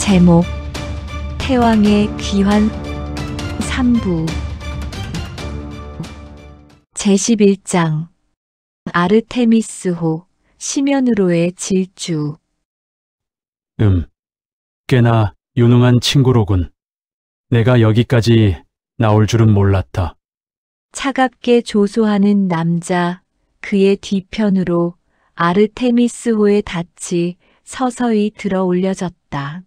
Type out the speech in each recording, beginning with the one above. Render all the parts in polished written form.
제목 태왕의 귀환 3부 제11장 아르테미스호 시면으로의 질주. 꽤나 유능한 친구로군. 내가 여기까지 나올 줄은 몰랐다. 차갑게 조소하는 남자, 그의 뒤편으로 아르테미스호의 닻이 서서히 들어 올려졌다.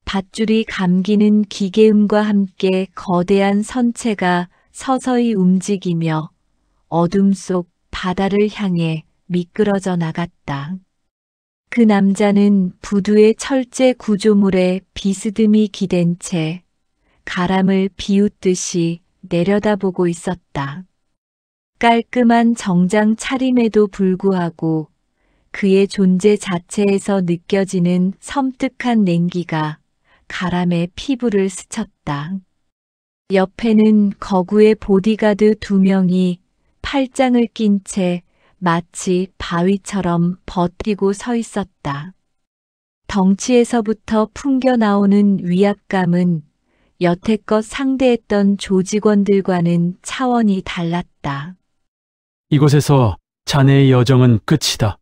밧줄이 감기는 기계음과 함께 거대한 선체가 서서히 움직이며 어둠 속 바다를 향해 미끄러져 나갔다. 그 남자는 부두의 철제 구조물에 비스듬히 기댄 채 가람을 비웃듯이 내려다보고 있었다. 깔끔한 정장 차림에도 불구하고 그의 존재 자체에서 느껴지는 섬뜩한 냉기가 가람의 피부를 스쳤다. 옆에는 거구의 보디가드 2명이 팔짱을 낀 채 마치 바위처럼 버티고 서 있었다. 덩치에서부터 풍겨나오는 위압감은 여태껏 상대했던 조직원들과는 차원이 달랐다. 이곳에서 자네의 여정은 끝이다.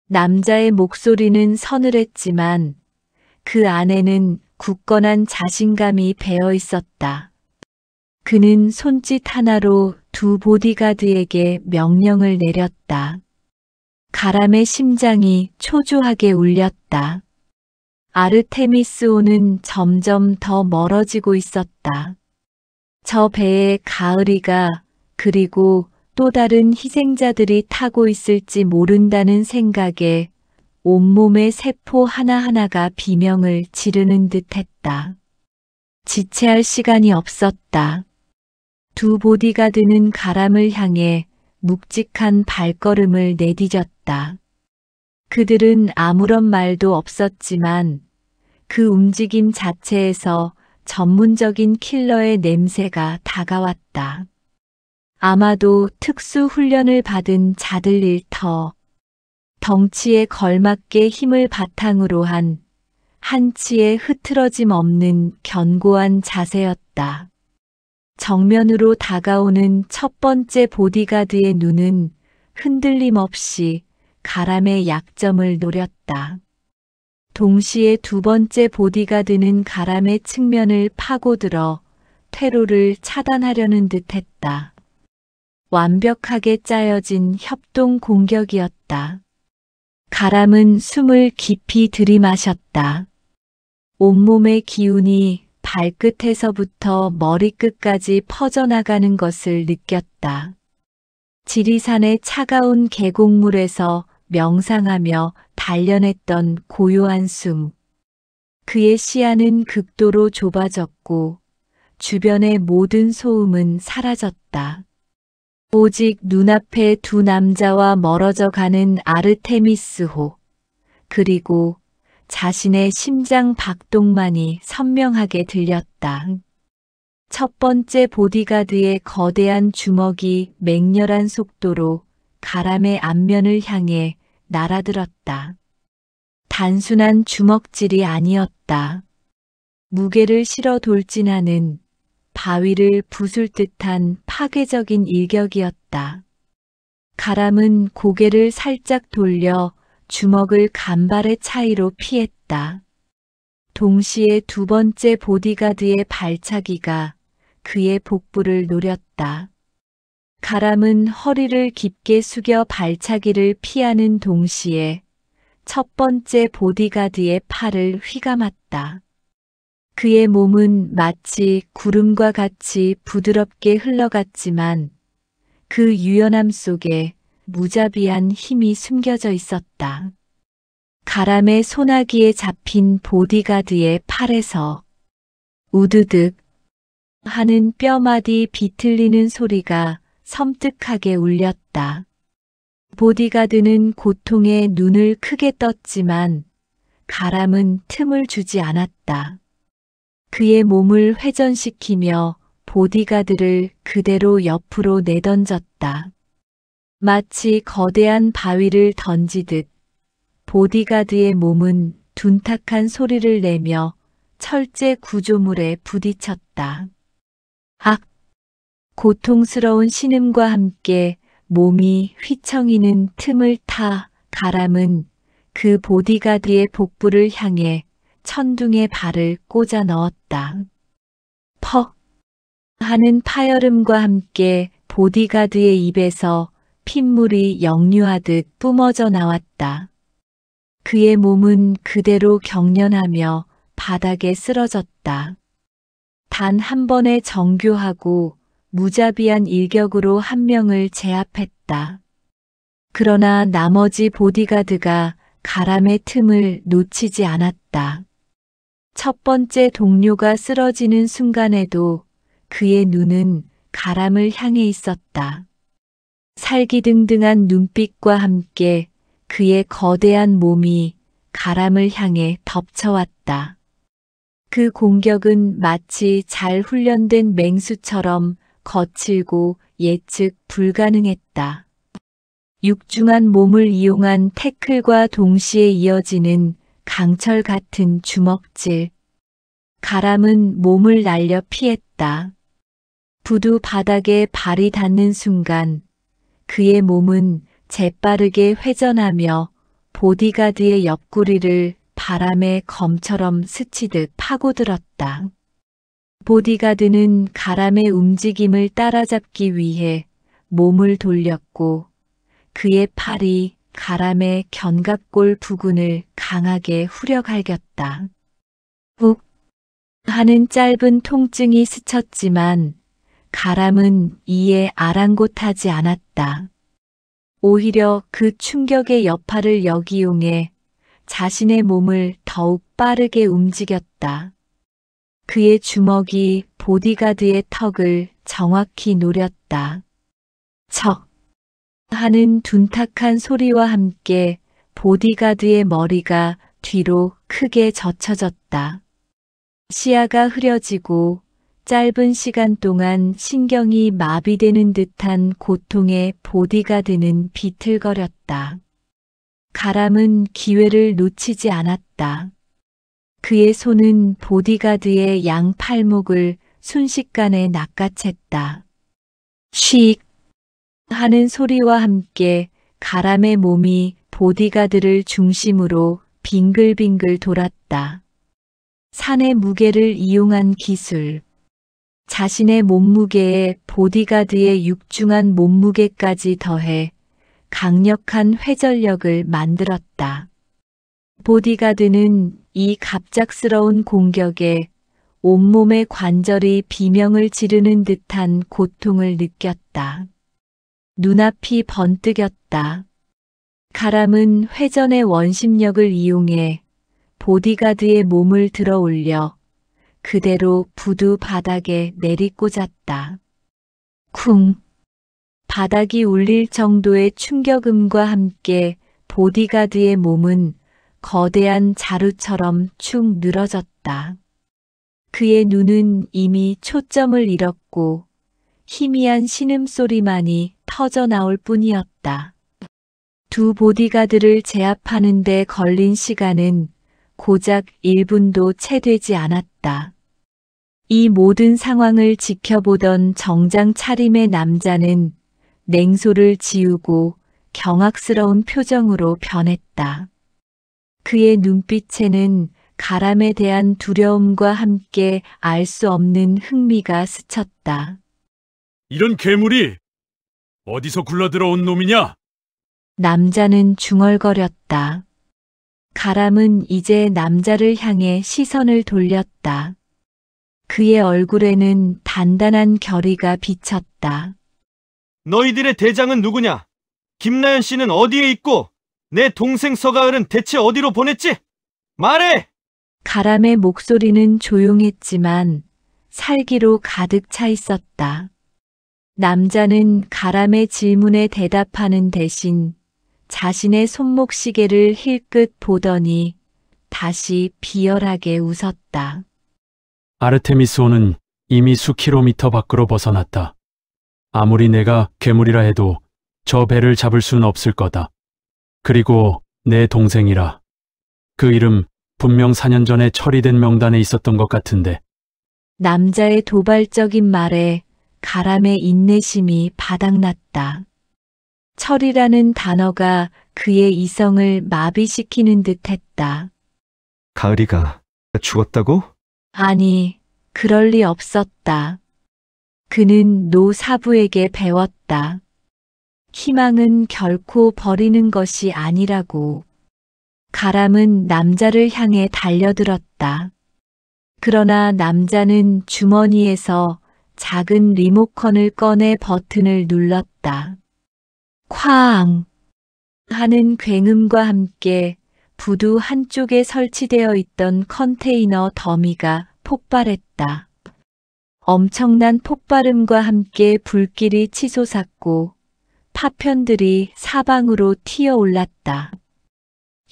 남자의 목소리는 서늘했지만 그 안에는 굳건한 자신감이 배어 있었다. 그는 손짓 하나로 2 보디가드에게 명령을 내렸다. 가람의 심장이 초조하게 울렸다. 아르테미스호는 점점 더 멀어지고 있었다. 저 배에 가을이가 그리고 또 다른 희생자들이 타고 있을지 모른다는 생각에 온몸의 세포 하나하나가 비명을 지르는 듯했다. 지체할 시간이 없었다. 2 보디가드는 가람을 향해 묵직한 발걸음을 내디뎠다. 그들은 아무런 말도 없었지만 그 움직임 자체에서 전문적인 킬러의 냄새가 다가왔다. 아마도 특수 훈련을 받은 자들일 터. 덩치에 걸맞게 힘을 바탕으로 한 한치의 흐트러짐 없는 견고한 자세였다. 정면으로 다가오는 첫 번째 보디가드의 눈은 흔들림 없이 가람의 약점을 노렸다. 동시에 2 번째 보디가드는 가람의 측면을 파고들어 퇴로를 차단하려는 듯했다. 완벽하게 짜여진 협동 공격이었다. 가람은 숨을 깊이 들이마셨다. 온몸의 기운이 발끝에서부터 머리끝까지 퍼져나가는 것을 느꼈다. 지리산의 차가운 계곡물에서 명상하며 단련했던 고요한 숨. 그의 시야는 극도로 좁아졌고 주변의 모든 소음은 사라졌다. 오직 눈앞에 2 남자와 멀어져 가는 아르테미스호, 그리고 자신의 심장 박동만이 선명하게 들렸다. 첫 번째 보디가드의 거대한 주먹이 맹렬한 속도로 가람의 앞면을 향해 날아들었다. 단순한 주먹질이 아니었다. 무게를 실어 돌진하는 바위를 부술 듯한 파괴적인 일격이었다. 가람은 고개를 살짝 돌려 주먹을 간발의 차이로 피했다. 동시에 2 번째 보디가드의 발차기가 그의 복부를 노렸다. 가람은 허리를 깊게 숙여 발차기를 피하는 동시에 첫 번째 보디가드의 팔을 휘감았다. 그의 몸은 마치 구름과 같이 부드럽게 흘러갔지만 그 유연함 속에 무자비한 힘이 숨겨져 있었다. 가람의 소나기에 잡힌 보디가드의 팔에서 우드득 하는 뼈마디 비틀리는 소리가 섬뜩하게 울렸다. 보디가드는 고통에 눈을 크게 떴지만 가람은 틈을 주지 않았다. 그의 몸을 회전시키며 보디가드를 그대로 옆으로 내던졌다. 마치 거대한 바위를 던지듯 보디가드의 몸은 둔탁한 소리를 내며 철제 구조물에 부딪혔다. 악! 고통스러운 신음과 함께 몸이 휘청이는 틈을 타 가람은 그 보디가드의 복부를 향해 천둥의 발을 꽂아 넣었다. 퍽! 하는 파열음과 함께 보디가드의 입에서 핏물이 역류하듯 뿜어져 나왔다. 그의 몸은 그대로 경련하며 바닥에 쓰러졌다. 단 한 번의 정교하고 무자비한 일격으로 한 명을 제압했다. 그러나 나머지 보디가드가 가람의 틈을 놓치지 않았다. 첫 번째 동료가 쓰러지는 순간에도 그의 눈은 가람을 향해 있었다. 살기등등한 눈빛과 함께 그의 거대한 몸이 가람을 향해 덮쳐왔다. 그 공격은 마치 잘 훈련된 맹수처럼 거칠고 예측 불가능했다. 육중한 몸을 이용한 태클과 동시에 이어지는 강철 같은 주먹질. 가람은 몸을 날려 피했다. 부두 바닥에 발이 닿는 순간 그의 몸은 재빠르게 회전하며 보디가드의 옆구리를 바람의 검처럼 스치듯 파고들었다. 보디가드는 가람의 움직임을 따라잡기 위해 몸을 돌렸고 그의 팔이 가람의 견갑골 부근을 강하게 후려갈겼다. 욱 하는 짧은 통증이 스쳤지만 가람은 이에 아랑곳하지 않았다. 오히려 그 충격의 여파를 역이용해 자신의 몸을 더욱 빠르게 움직였다. 그의 주먹이 보디가드의 턱을 정확히 노렸다. 척! 하는 둔탁한 소리와 함께 보디가드의 머리가 뒤로 크게 젖혀졌다. 시야가 흐려지고 짧은 시간 동안 신경이 마비되는 듯한 고통에 보디가드는 비틀거렸다. 가람은 기회를 놓치지 않았다. 그의 손은 보디가드의 양 팔목을 순식간에 낚아챘다. 쉭! 하는 소리와 함께 가람의 몸이 보디가드를 중심으로 빙글빙글 돌았다. 산의 무게를 이용한 기술. 자신의 몸무게에 보디가드의 육중한 몸무게까지 더해 강력한 회전력을 만들었다. 보디가드는 이 갑작스러운 공격에 온몸의 관절이 비명을 지르는 듯한 고통을 느꼈다. 눈앞이 번뜩였다. 가람은 회전의 원심력을 이용해 보디가드의 몸을 들어 올려 그대로 부두 바닥에 내리꽂았다. 쿵! 바닥이 울릴 정도의 충격음과 함께 보디가드의 몸은 거대한 자루처럼 축 늘어졌다. 그의 눈은 이미 초점을 잃었고 희미한 신음소리만이 터져나올 뿐이었다. 두 보디가드를 제압하는 데 걸린 시간은 고작 1분도 채 되지 않았다. 이 모든 상황을 지켜보던 정장 차림의 남자는 냉소를 지우고 경악스러운 표정으로 변했다. 그의 눈빛에는 가람에 대한 두려움과 함께 알 수 없는 흥미가 스쳤다. 이런 괴물이 어디서 굴러들어온 놈이냐? 남자는 중얼거렸다. 가람은 이제 남자를 향해 시선을 돌렸다. 그의 얼굴에는 단단한 결의가 비쳤다. 너희들의 대장은 누구냐? 김나연 씨는 어디에 있고 내 동생 서가을은 대체 어디로 보냈지? 말해! 가람의 목소리는 조용했지만 살기로 가득 차 있었다. 남자는 가람의 질문에 대답하는 대신 자신의 손목시계를 힐끗 보더니 다시 비열하게 웃었다. 아르테미스호는 이미 수킬로미터 밖으로 벗어났다. 아무리 내가 괴물이라 해도 저 배를 잡을 수는 없을 거다. 그리고 내 동생이라. 그 이름 분명 4년 전에 처리된 명단에 있었던 것 같은데. 남자의 도발적인 말에 가람의 인내심이 바닥났다. 철이라는 단어가 그의 이성을 마비시키는 듯했다. 가을이가 죽었다고? 아니, 그럴 리 없었다. 그는 노 사부에게 배웠다. 희망은 결코 버리는 것이 아니라고. 가람은 남자를 향해 달려들었다. 그러나 남자는 주머니에서 작은 리모컨을 꺼내 버튼을 눌렀다. 쾅! 하는 굉음과 함께 부두 한쪽에 설치되어 있던 컨테이너 더미가 폭발했다. 엄청난 폭발음과 함께 불길이 치솟았고 파편들이 사방으로 튀어올랐다.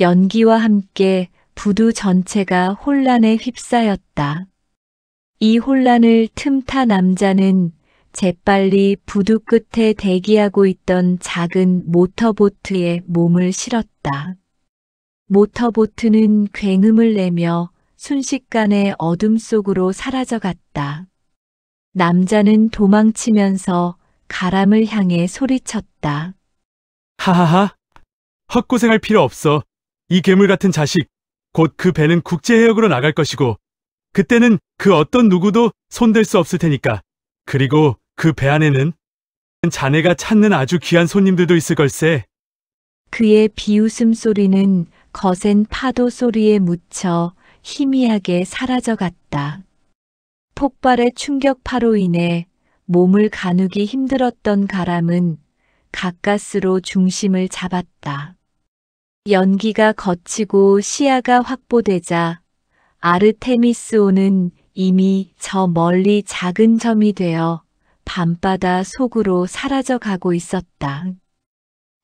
연기와 함께 부두 전체가 혼란에 휩싸였다. 이 혼란을 틈타 남자는 재빨리 부두 끝에 대기하고 있던 작은 모터보트에 몸을 실었다. 모터보트는 굉음을 내며 순식간에 어둠 속으로 사라져갔다. 남자는 도망치면서 가람을 향해 소리쳤다. 하하하. 헛고생할 필요 없어. 이 괴물 같은 자식. 곧 그 배는 국제해역으로 나갈 것이고 그때는 그 어떤 누구도 손댈 수 없을 테니까. 그리고 그 배 안에는 자네가 찾는 아주 귀한 손님들도 있을 걸세. 그의 비웃음 소리는 거센 파도 소리에 묻혀 희미하게 사라져갔다. 폭발의 충격파로 인해 몸을 가누기 힘들었던 가람은 가까스로 중심을 잡았다. 연기가 거치고 시야가 확보되자 아르테미스호는 이미 저 멀리 작은 점이 되어 밤바다 속으로 사라져가고 있었다.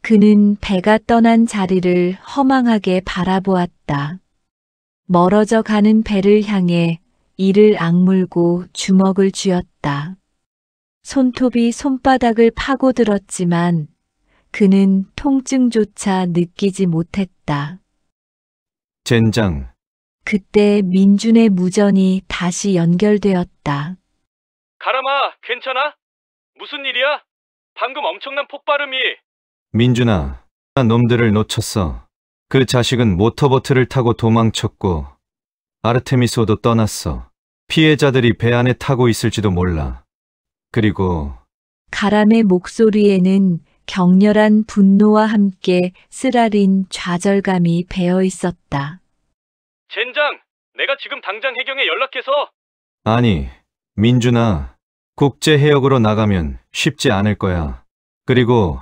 그는 배가 떠난 자리를 허망하게 바라보았다. 멀어져 가는 배를 향해 이를 악물고 주먹을 쥐었다. 손톱이 손바닥을 파고들었지만 그는 통증조차 느끼지 못했다. 젠장. 그때 민준의 무전이 다시 연결되었다. 가람아, 괜찮아? 무슨 일이야? 방금 엄청난 폭발음이. 민준아, 놈들을 놓쳤어. 그 자식은 모터보트를 타고 도망쳤고 아르테미스호도 떠났어. 피해자들이 배 안에 타고 있을지도 몰라. 그리고 가람의 목소리에는 격렬한 분노와 함께 쓰라린 좌절감이 배어 있었다. 젠장, 내가 지금 당장 해경에 연락해서. 아니, 민준아, 국제해역으로 나가면 쉽지 않을 거야. 그리고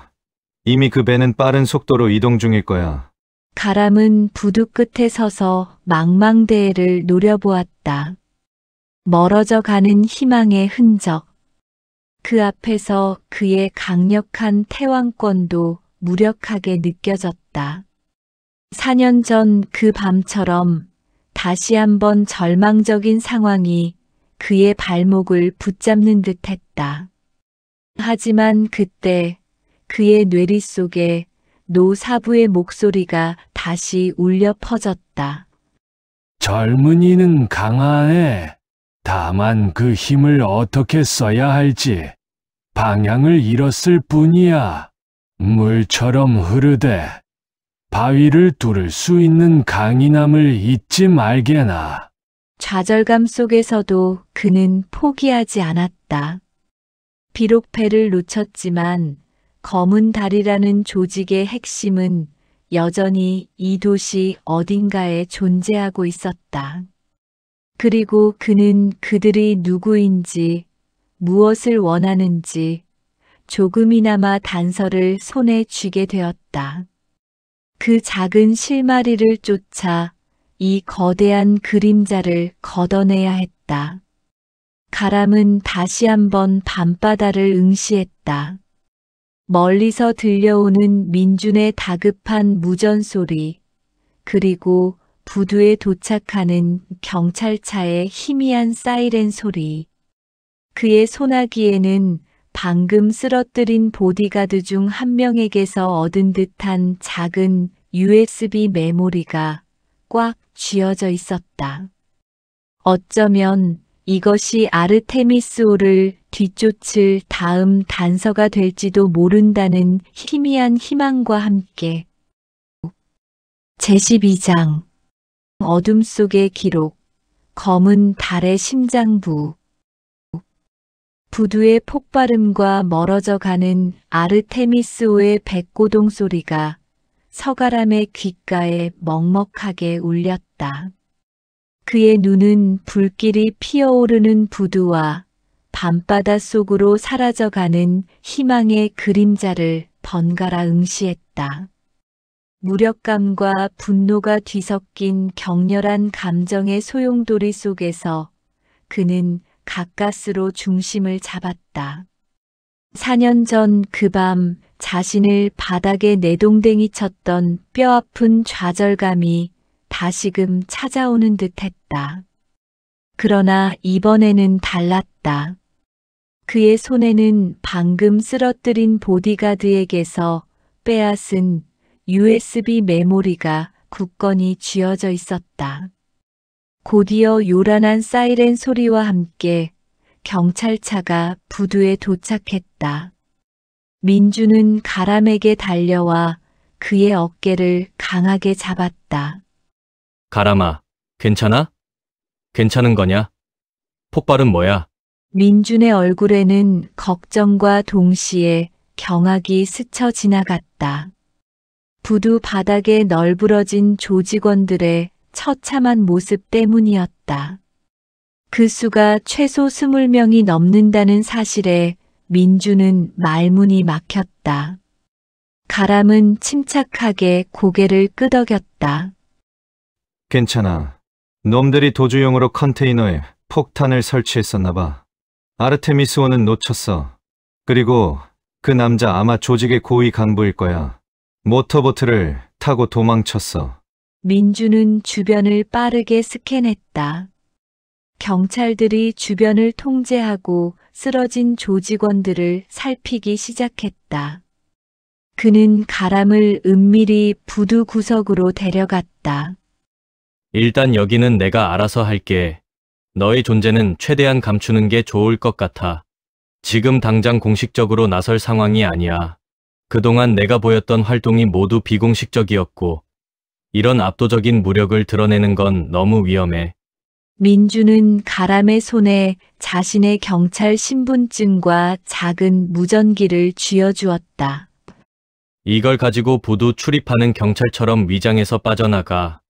이미 그 배는 빠른 속도로 이동 중일 거야. 가람은 부두 끝에 서서 망망대해를 노려보았다. 멀어져 가는 희망의 흔적. 그 앞에서 그의 강력한 태왕권도 무력하게 느껴졌다. 4년 전 그 밤처럼 다시 한번 절망적인 상황이 그의 발목을 붙잡는 듯했다. 하지만 그때 그의 뇌리 속에 노 사부의 목소리가 다시 울려 퍼졌다. 젊은이는 강하네. 다만 그 힘을 어떻게 써야 할지 방향을 잃었을 뿐이야. 물처럼 흐르되 바위를 뚫을 수 있는 강인함을 잊지 말게나. 좌절감 속에서도 그는 포기하지 않았다. 비록 배를 놓쳤지만 검은 달이라는 조직의 핵심은 여전히 이 도시 어딘가에 존재하고 있었다. 그리고 그는 그들이 누구인지, 무엇을 원하는지 조금이나마 단서를 손에 쥐게 되었다. 그 작은 실마리를 쫓아 이 거대한 그림자를 걷어내야 했다. 가람은 다시 한번 밤바다를 응시했다. 멀리서 들려오는 민준의 다급한 무전 소리, 그리고 부두에 도착하는 경찰차의 희미한 사이렌 소리. 그의 소나기에는 방금 쓰러뜨린 보디가드 중 한 명에게서 얻은 듯한 작은 USB 메모리가 꽉 쥐어져 있었다. 어쩌면 이것이 아르테미스호를 뒤쫓을 다음 단서가 될지도 모른다는 희미한 희망과 함께. 제12장 어둠 속의 기록 검은 달의 심장부 부두의 폭발음과 멀어져 가는 아르테미스호의 백고동 소리가 서가람의 귓가에 먹먹하게 울렸다. 그의 눈은 불길이 피어오르는 부두와 밤바다 속으로 사라져가는 희망의 그림자를 번갈아 응시했다. 무력감과 분노가 뒤섞인 격렬한 감정의 소용돌이 속에서 그는 가까스로 중심을 잡았다. 4년 전 그 밤 자신을 바닥에 내동댕이 쳤던 뼈아픈 좌절감이 다시금 찾아오는 듯했다. 그러나 이번에는 달랐다. 그의 손에는 방금 쓰러뜨린 보디가드에게서 빼앗은 USB 메모리가 굳건히 쥐어져 있었다. 곧이어 요란한 사이렌 소리와 함께 경찰차가 부두에 도착했다. 민주는 가람에게 달려와 그의 어깨를 강하게 잡았다. 가람아, 괜찮아? 괜찮은 거냐? 폭발은 뭐야? 민준의 얼굴에는 걱정과 동시에 경악이 스쳐 지나갔다. 부두 바닥에 널브러진 조직원들의 처참한 모습 때문이었다. 그 수가 최소 20명이 넘는다는 사실에 민주는 말문이 막혔다. 가람은 침착하게 고개를 끄덕였다. 괜찮아. 놈들이 도주용으로 컨테이너에 폭탄을 설치했었나 봐. 아르테미스호는 놓쳤어. 그리고 그 남자 아마 조직의 고위 간부일 거야. 모터보트를 타고 도망쳤어. 민주는 주변을 빠르게 스캔했다. 경찰들이 주변을 통제하고 쓰러진 조직원들을 살피기 시작했다. 그는 가람을 은밀히 부두 구석으로 데려갔다. 일단 여기는 내가 알아서 할게. 너의 존재는 최대한 감추는 게 좋을 것 같아. 지금 당장 공식적으로 나설 상황이 아니야. 그동안 내가 보였던 활동이 모두 비공식적이었고, 이런 압도적인 무력을 드러내는 건 너무 위험해. 민주는 가람의 손에 자신의 경찰 신분증과 작은 무전기를 쥐어주었다. 이걸 가지고 부두 출입하는 경찰처럼 위장해서 빠져나가.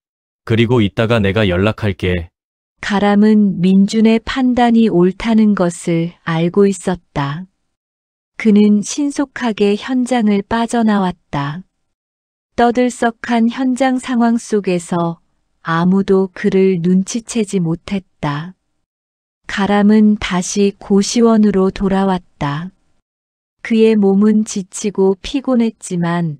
그리고 이따가 내가 연락할게. 가람은 민준의 판단이 옳다는 것을 알고 있었다. 그는 신속하게 현장을 빠져나왔다. 떠들썩한 현장 상황 속에서 아무도 그를 눈치채지 못했다. 가람은 다시 고시원으로 돌아왔다. 그의 몸은 지치고 피곤했지만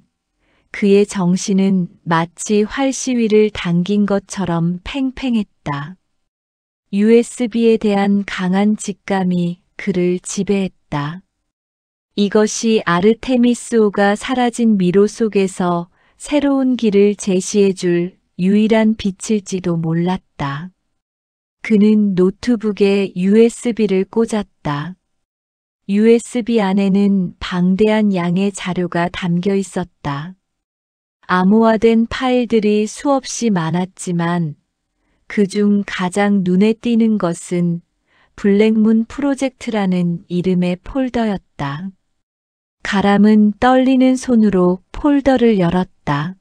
그의 정신은 마치 활시위를 당긴 것처럼 팽팽했다. USB에 대한 강한 직감이 그를 지배했다. 이것이 아르테미스호가 사라진 미로 속에서 새로운 길을 제시해줄 유일한 빛일지도 몰랐다. 그는 노트북에 USB를 꽂았다. USB 안에는 방대한 양의 자료가 담겨 있었다. 암호화된 파일들이 수없이 많았지만 그중 가장 눈에 띄는 것은 블랙문 프로젝트라는 이름의 폴더였다. 가람은 떨리는 손으로 폴더를 열었다.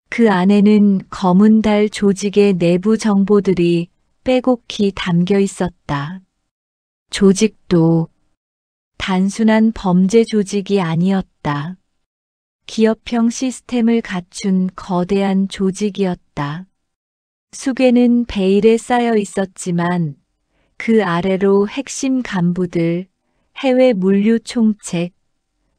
그 안에는 검은 달 조직의 내부 정보들이 빼곡히 담겨 있었다. 조직도 단순한 범죄 조직이 아니었다. 기업형 시스템을 갖춘 거대한 조직이었다. 숙에는 베일에 쌓여 있었지만 그 아래로 핵심 간부들, 해외 물류 총책,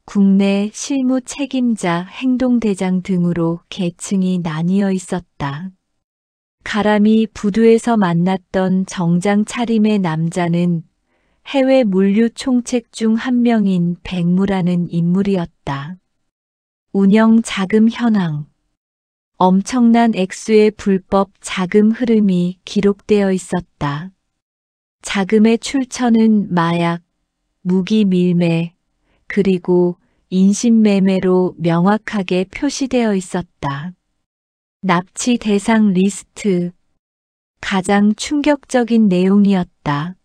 국내 실무 책임자, 행동대장 등으로 계층이 나뉘어 있었다. 가람이 부두에서 만났던 정장 차림의 남자는 해외 물류 총책 중 한 명인 백무라는 인물이었다. 운영 자금 현황, 엄청난 액수의 불법 자금 흐름이 기록되어 있었다. 자금의 출처는 마약, 무기 밀매, 그리고 인신매매로 명확하게 표시되어 있었다. 납치 대상 리스트. 가장 충격적인 내용이었다.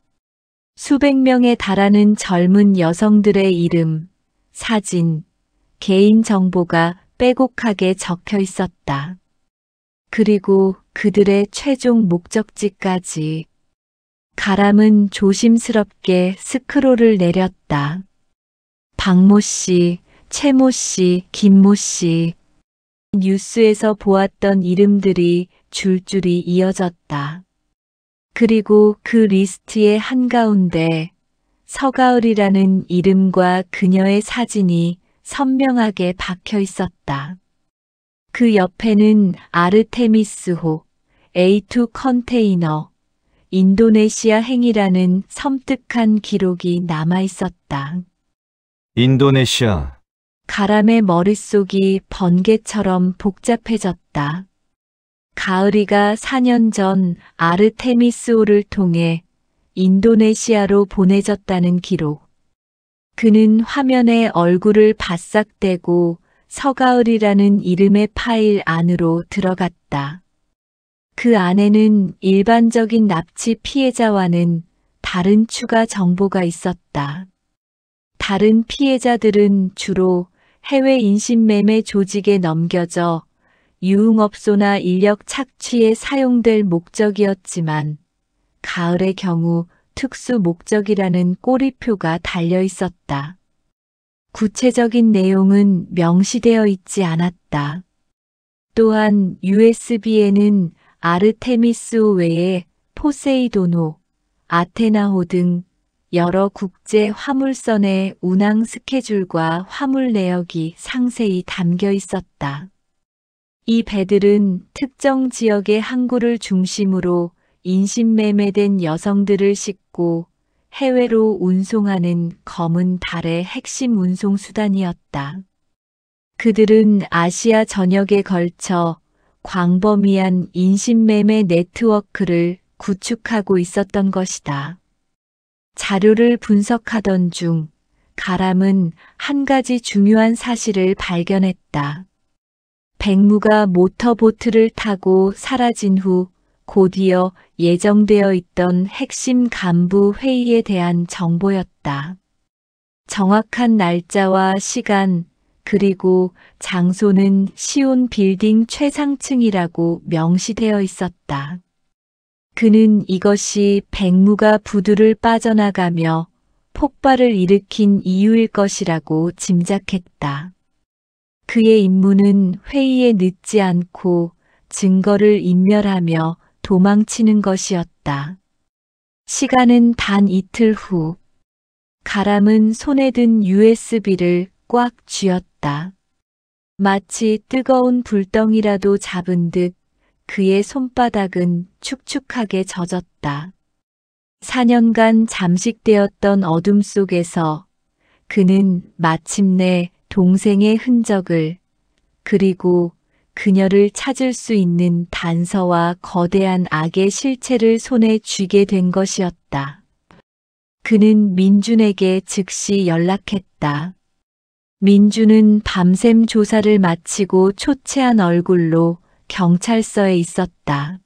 수백 명에 달하는 젊은 여성들의 이름, 사진, 개인 정보가 빼곡하게 적혀 있었다. 그리고 그들의 최종 목적지까지. 가람은 조심스럽게 스크롤을 내렸다. 박모 씨, 최모 씨, 김모 씨. 뉴스에서 보았던 이름들이 줄줄이 이어졌다. 그리고 그 리스트의 한가운데 서가을이라는 이름과 그녀의 사진이 선명하게 박혀 있었다. 그 옆에는 아르테미스호, A2 컨테이너, 인도네시아 행이라는 섬뜩한 기록이 남아 있었다. 인도네시아. 가람의 머릿속이 번개처럼 복잡해졌다. 가을이가 4년 전 아르테미스호를 통해 인도네시아로 보내졌다는 기록. 그는 화면에 얼굴을 바싹 대고 서가을이라는 이름의 파일 안으로 들어갔다. 그 안에는 일반적인 납치 피해자와는 다른 추가 정보가 있었다. 다른 피해자들은 주로 해외 인신매매 조직에 넘겨져 유흥업소나 인력 착취에 사용될 목적이었지만 가을의 경우 특수 목적이라는 꼬리표가 달려 있었다. 구체적인 내용은 명시되어 있지 않았다. 또한 USB에는 아르테미스호 외에 포세이돈호, 아테나호 등 여러 국제 화물선의 운항 스케줄과 화물 내역이 상세히 담겨 있었다. 이 배들은 특정 지역의 항구를 중심으로 인신매매된 여성들을 싣고 해외로 운송하는 검은 달의 핵심 운송수단이었다. 그들은 아시아 전역에 걸쳐 광범위한 인신매매 네트워크를 구축하고 있었던 것이다. 자료를 분석하던 중 가람은 한 가지 중요한 사실을 발견했다. 백무가 모터보트를 타고 사라진 후 곧이어 예정되어 있던 핵심 간부 회의에 대한 정보였다. 정확한 날짜와 시간, 그리고 장소는 시온 빌딩 최상층이라고 명시되어 있었다. 그는 이것이 백무가 부두를 빠져나가며 폭발을 일으킨 이유일 것이라고 짐작했다. 그의 임무는 회의에 늦지 않고 증거를 인멸하며 도망치는 것이었다. 시간은 단 이틀 후, 가람은 손에 든 USB를 꽉 쥐었다. 마치 뜨거운 불덩이라도 잡은 듯 그의 손바닥은 축축하게 젖었다. 4년간 잠식되었던 어둠 속에서 그는 마침내 동생의 흔적을, 그리고 그녀를 찾을 수 있는 단서와 거대한 악의 실체를 손에 쥐게 된 것이었다. 그는 민준에게 즉시 연락했다. 민준은 밤샘 조사를 마치고 초췌한 얼굴로 경찰서에 있었다.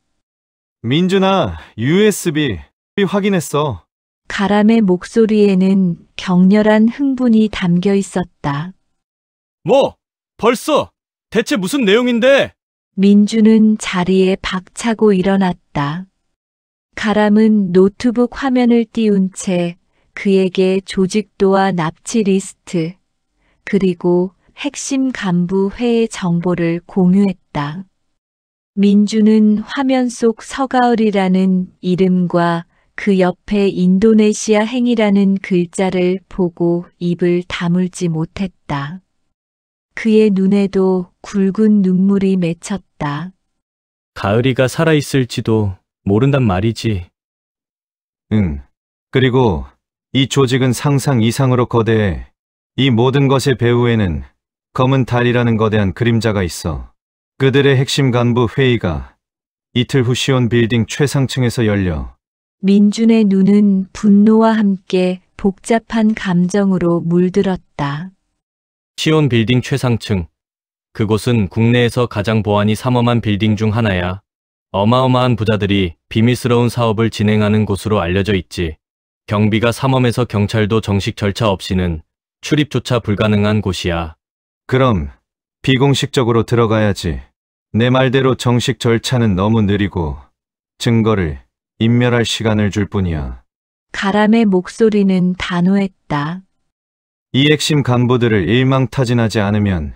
민준아, USB 확인했어. 가람의 목소리에는 격렬한 흥분이 담겨 있었다. 뭐? 벌써? 대체 무슨 내용인데? 민준은 자리에 박차고 일어났다. 가람은 노트북 화면을 띄운 채 그에게 조직도와 납치 리스트, 그리고 핵심 간부 회의 정보를 공유했다. 민준은 화면 속 서가을이라는 이름과 그 옆에 인도네시아 행이라는 글자를 보고 입을 다물지 못했다. 그의 눈에도 굵은 눈물이 맺혔다. 가을이가 살아있을지도 모른단 말이지. 응. 그리고 이 조직은 상상 이상으로 거대해. 이 모든 것의 배후에는 검은 달이라는 거대한 그림자가 있어. 그들의 핵심 간부 회의가 이틀 후 시온 빌딩 최상층에서 열려 민준의 눈은 분노와 함께 복잡한 감정으로 물들었다. 시온 빌딩 최상층. 그곳은 국내에서 가장 보안이 삼엄한 빌딩 중 하나야. 어마어마한 부자들이 비밀스러운 사업을 진행하는 곳으로 알려져 있지. 경비가 삼엄해서 경찰도 정식 절차 없이는 출입조차 불가능한 곳이야. 그럼 비공식적으로 들어가야지. 내 말대로 정식 절차는 너무 느리고 증거를 인멸할 시간을 줄 뿐이야. 가람의 목소리는 단호했다. 이 핵심 간부들을 일망타진하지 않으면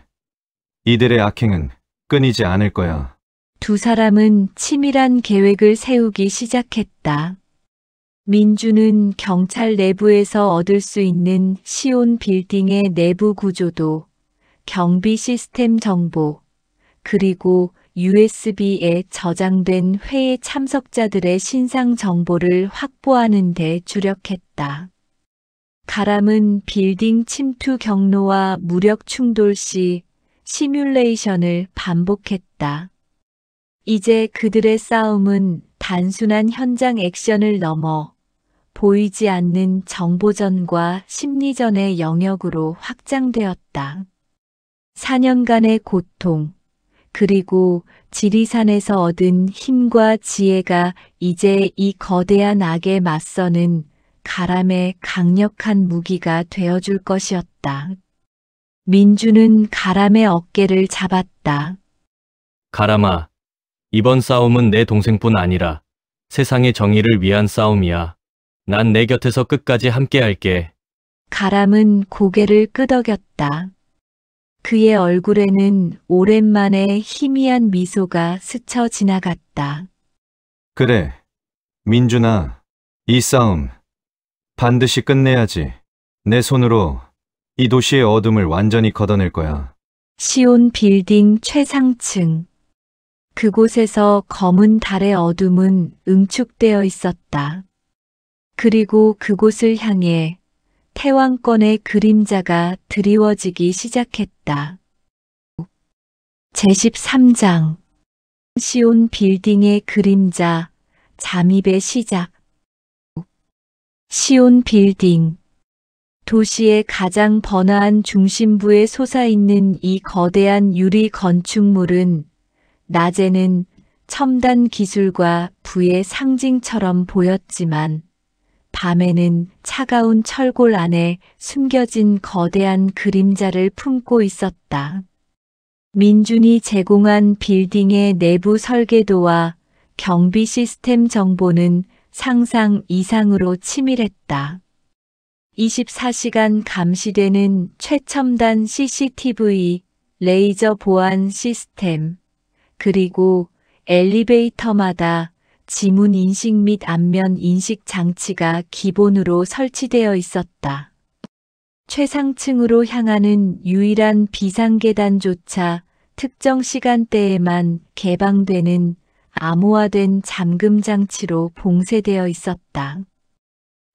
이들의 악행은 끊이지 않을 거야. 두 사람은 치밀한 계획을 세우기 시작했다. 민주는 경찰 내부에서 얻을 수 있는 시온 빌딩의 내부 구조도, 경비 시스템 정보, 그리고 USB에 저장된 회의 참석자들의 신상 정보를 확보하는 데 주력했다. 가람은 빌딩 침투 경로와 무력 충돌 시 시뮬레이션을 반복했다. 이제 그들의 싸움은 단순한 현장 액션을 넘어 보이지 않는 정보전과 심리전의 영역으로 확장되었다. 4년간의 고통, 그리고 지리산에서 얻은 힘과 지혜가 이제 이 거대한 악에 맞서는 가람의 강력한 무기가 되어줄 것이었다. 민주는 가람의 어깨를 잡았다. 가람아, 이번 싸움은 내 동생뿐 아니라 세상의 정의를 위한 싸움이야. 난 내 곁에서 끝까지 함께할게. 가람은 고개를 끄덕였다. 그의 얼굴에는 오랜만에 희미한 미소가 스쳐 지나갔다. 그래, 민준아, 이 싸움 반드시 끝내야지. 내 손으로 이 도시의 어둠을 완전히 걷어낼 거야. 시온 빌딩 최상층. 그곳에서 검은 달의 어둠은 응축되어 있었다. 그리고 그곳을 향해 태왕권의 그림자가 드리워지기 시작했다. 제13장. 시온 빌딩의 그림자, 잠입의 시작. 시온 빌딩. 도시의 가장 번화한 중심부에 솟아있는 이 거대한 유리 건축물은 낮에는 첨단 기술과 부의 상징처럼 보였지만 밤에는 차가운 철골 안에 숨겨진 거대한 그림자를 품고 있었다. 민준이 제공한 빌딩의 내부 설계도와 경비 시스템 정보는 상상 이상으로 치밀했다. 24시간 감시되는 최첨단 CCTV, 레이저 보안 시스템, 그리고 엘리베이터마다 지문 인식 및 안면 인식 장치가 기본으로 설치되어 있었다. 최상층으로 향하는 유일한 비상계단조차 특정 시간대에만 개방되는 암호화된 잠금 장치로 봉쇄되어 있었다.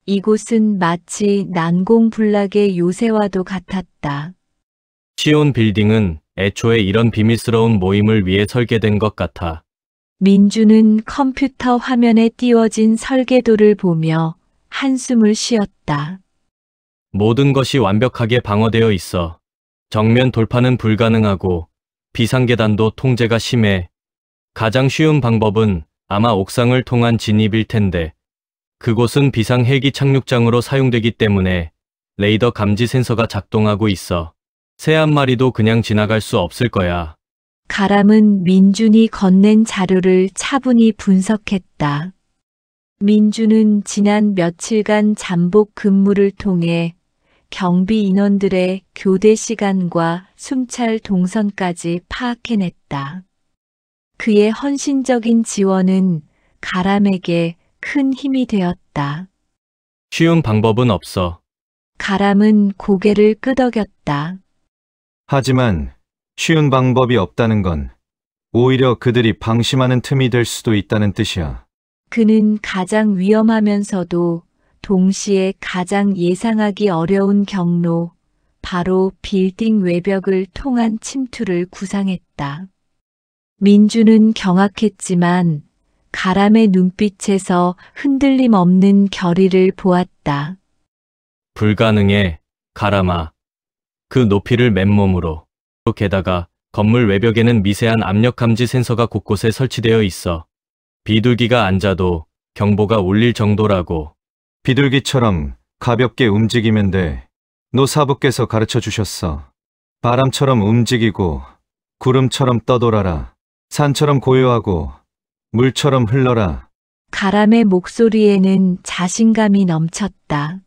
이곳은 마치 난공불락의 요새와도 같았다. 시온 빌딩은 애초에 이런 비밀스러운 모임을 위해 설계된 것 같아. 민주는 컴퓨터 화면에 띄워진 설계도를 보며 한숨을 쉬었다. 모든 것이 완벽하게 방어되어 있어. 정면 돌파는 불가능하고 비상계단도 통제가 심해. 가장 쉬운 방법은 아마 옥상을 통한 진입일 텐데 그곳은 비상 헬기 착륙장으로 사용되기 때문에 레이더 감지 센서가 작동하고 있어. 새 한 마리도 그냥 지나갈 수 없을 거야. 가람은 민준이 건넨 자료를 차분히 분석했다. 민준은 지난 며칠간 잠복 근무를 통해 경비 인원들의 교대 시간과 순찰 동선까지 파악해냈다. 그의 헌신적인 지원은 가람에게 큰 힘이 되었다. 쉬운 방법은 없어. 가람은 고개를 끄덕였다. 하지만 쉬운 방법이 없다는 건 오히려 그들이 방심하는 틈이 될 수도 있다는 뜻이야. 그는 가장 위험하면서도 동시에 가장 예상하기 어려운 경로, 바로 빌딩 외벽을 통한 침투를 구상했다. 민주는 경악했지만 가람의 눈빛에서 흔들림 없는 결의를 보았다. 불가능해, 가람아. 그 높이를 맨몸으로. 게다가 건물 외벽에는 미세한 압력 감지 센서가 곳곳에 설치되어 있어. 비둘기가 앉아도 경보가 울릴 정도라고. 비둘기처럼 가볍게 움직이면 돼. 노사부께서 가르쳐 주셨어. 바람처럼 움직이고 구름처럼 떠돌아라. 산처럼 고요하고 물처럼 흘러라. 가람의 목소리에는 자신감이 넘쳤다.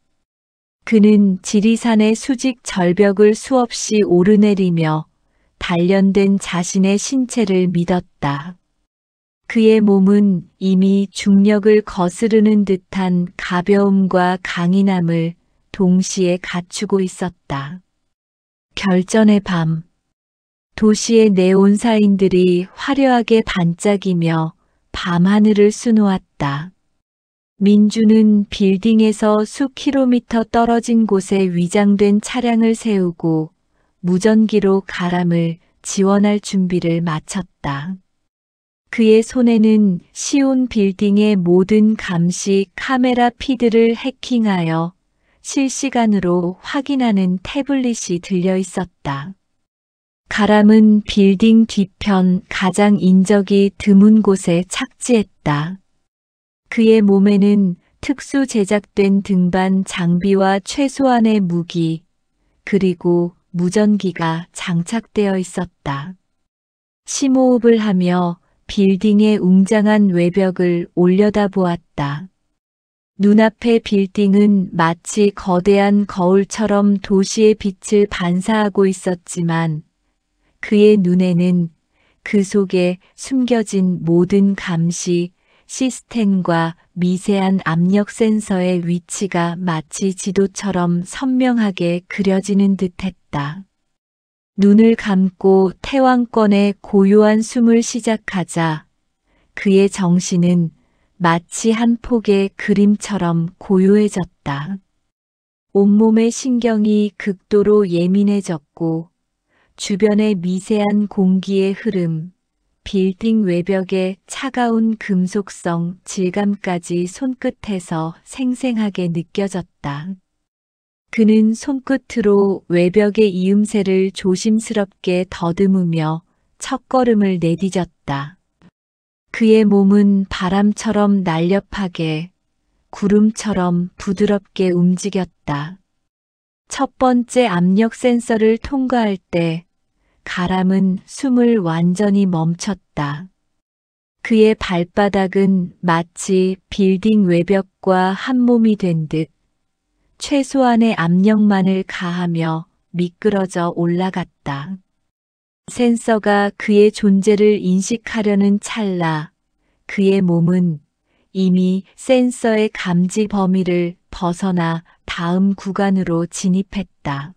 그는 지리산의 수직 절벽을 수없이 오르내리며 단련된 자신의 신체를 믿었다. 그의 몸은 이미 중력을 거스르는 듯한 가벼움과 강인함을 동시에 갖추고 있었다. 결전의 밤, 도시의 네온사인들이 화려하게 반짝이며 밤하늘을 수놓았다. 민주는 빌딩에서 수킬로미터 떨어진 곳에 위장된 차량을 세우고 무전기로 가람을 지원할 준비를 마쳤다. 그의 손에는 시온 빌딩의 모든 감시 카메라 피드를 해킹하여 실시간으로 확인하는 태블릿이 들려 있었다. 가람은 빌딩 뒤편 가장 인적이 드문 곳에 착지했다. 그의 몸에는 특수 제작된 등반 장비와 최소한의 무기, 그리고 무전기가 장착되어 있었다. 심호흡을 하며 빌딩의 웅장한 외벽을 올려다보았다. 눈앞의 빌딩은 마치 거대한 거울처럼 도시의 빛을 반사하고 있었지만 그의 눈에는 그 속에 숨겨진 모든 감시 시스템과 미세한 압력 센서의 위치가 마치 지도처럼 선명하게 그려지는 듯했다. 눈을 감고 태왕권의 고요한 숨을 시작하자 그의 정신은 마치 한 폭의 그림처럼 고요해졌다. 온몸의 신경이 극도로 예민해졌고 주변의 미세한 공기의 흐름, 빌딩 외벽의 차가운 금속성 질감까지 손끝에서 생생하게 느껴졌다. 그는 손끝으로 외벽의 이음새를 조심스럽게 더듬으며 첫걸음을 내디뎠다. 그의 몸은 바람처럼 날렵하게, 구름처럼 부드럽게 움직였다. 첫 번째 압력 센서를 통과할 때 가람은 숨을 완전히 멈췄다. 그의 발바닥은 마치 빌딩 외벽과 한 몸이 된 듯 최소한의 압력만을 가하며 미끄러져 올라갔다. 센서가 그의 존재를 인식하려는 찰나 그의 몸은 이미 센서의 감지 범위를 벗어나 다음 구간으로 진입했다.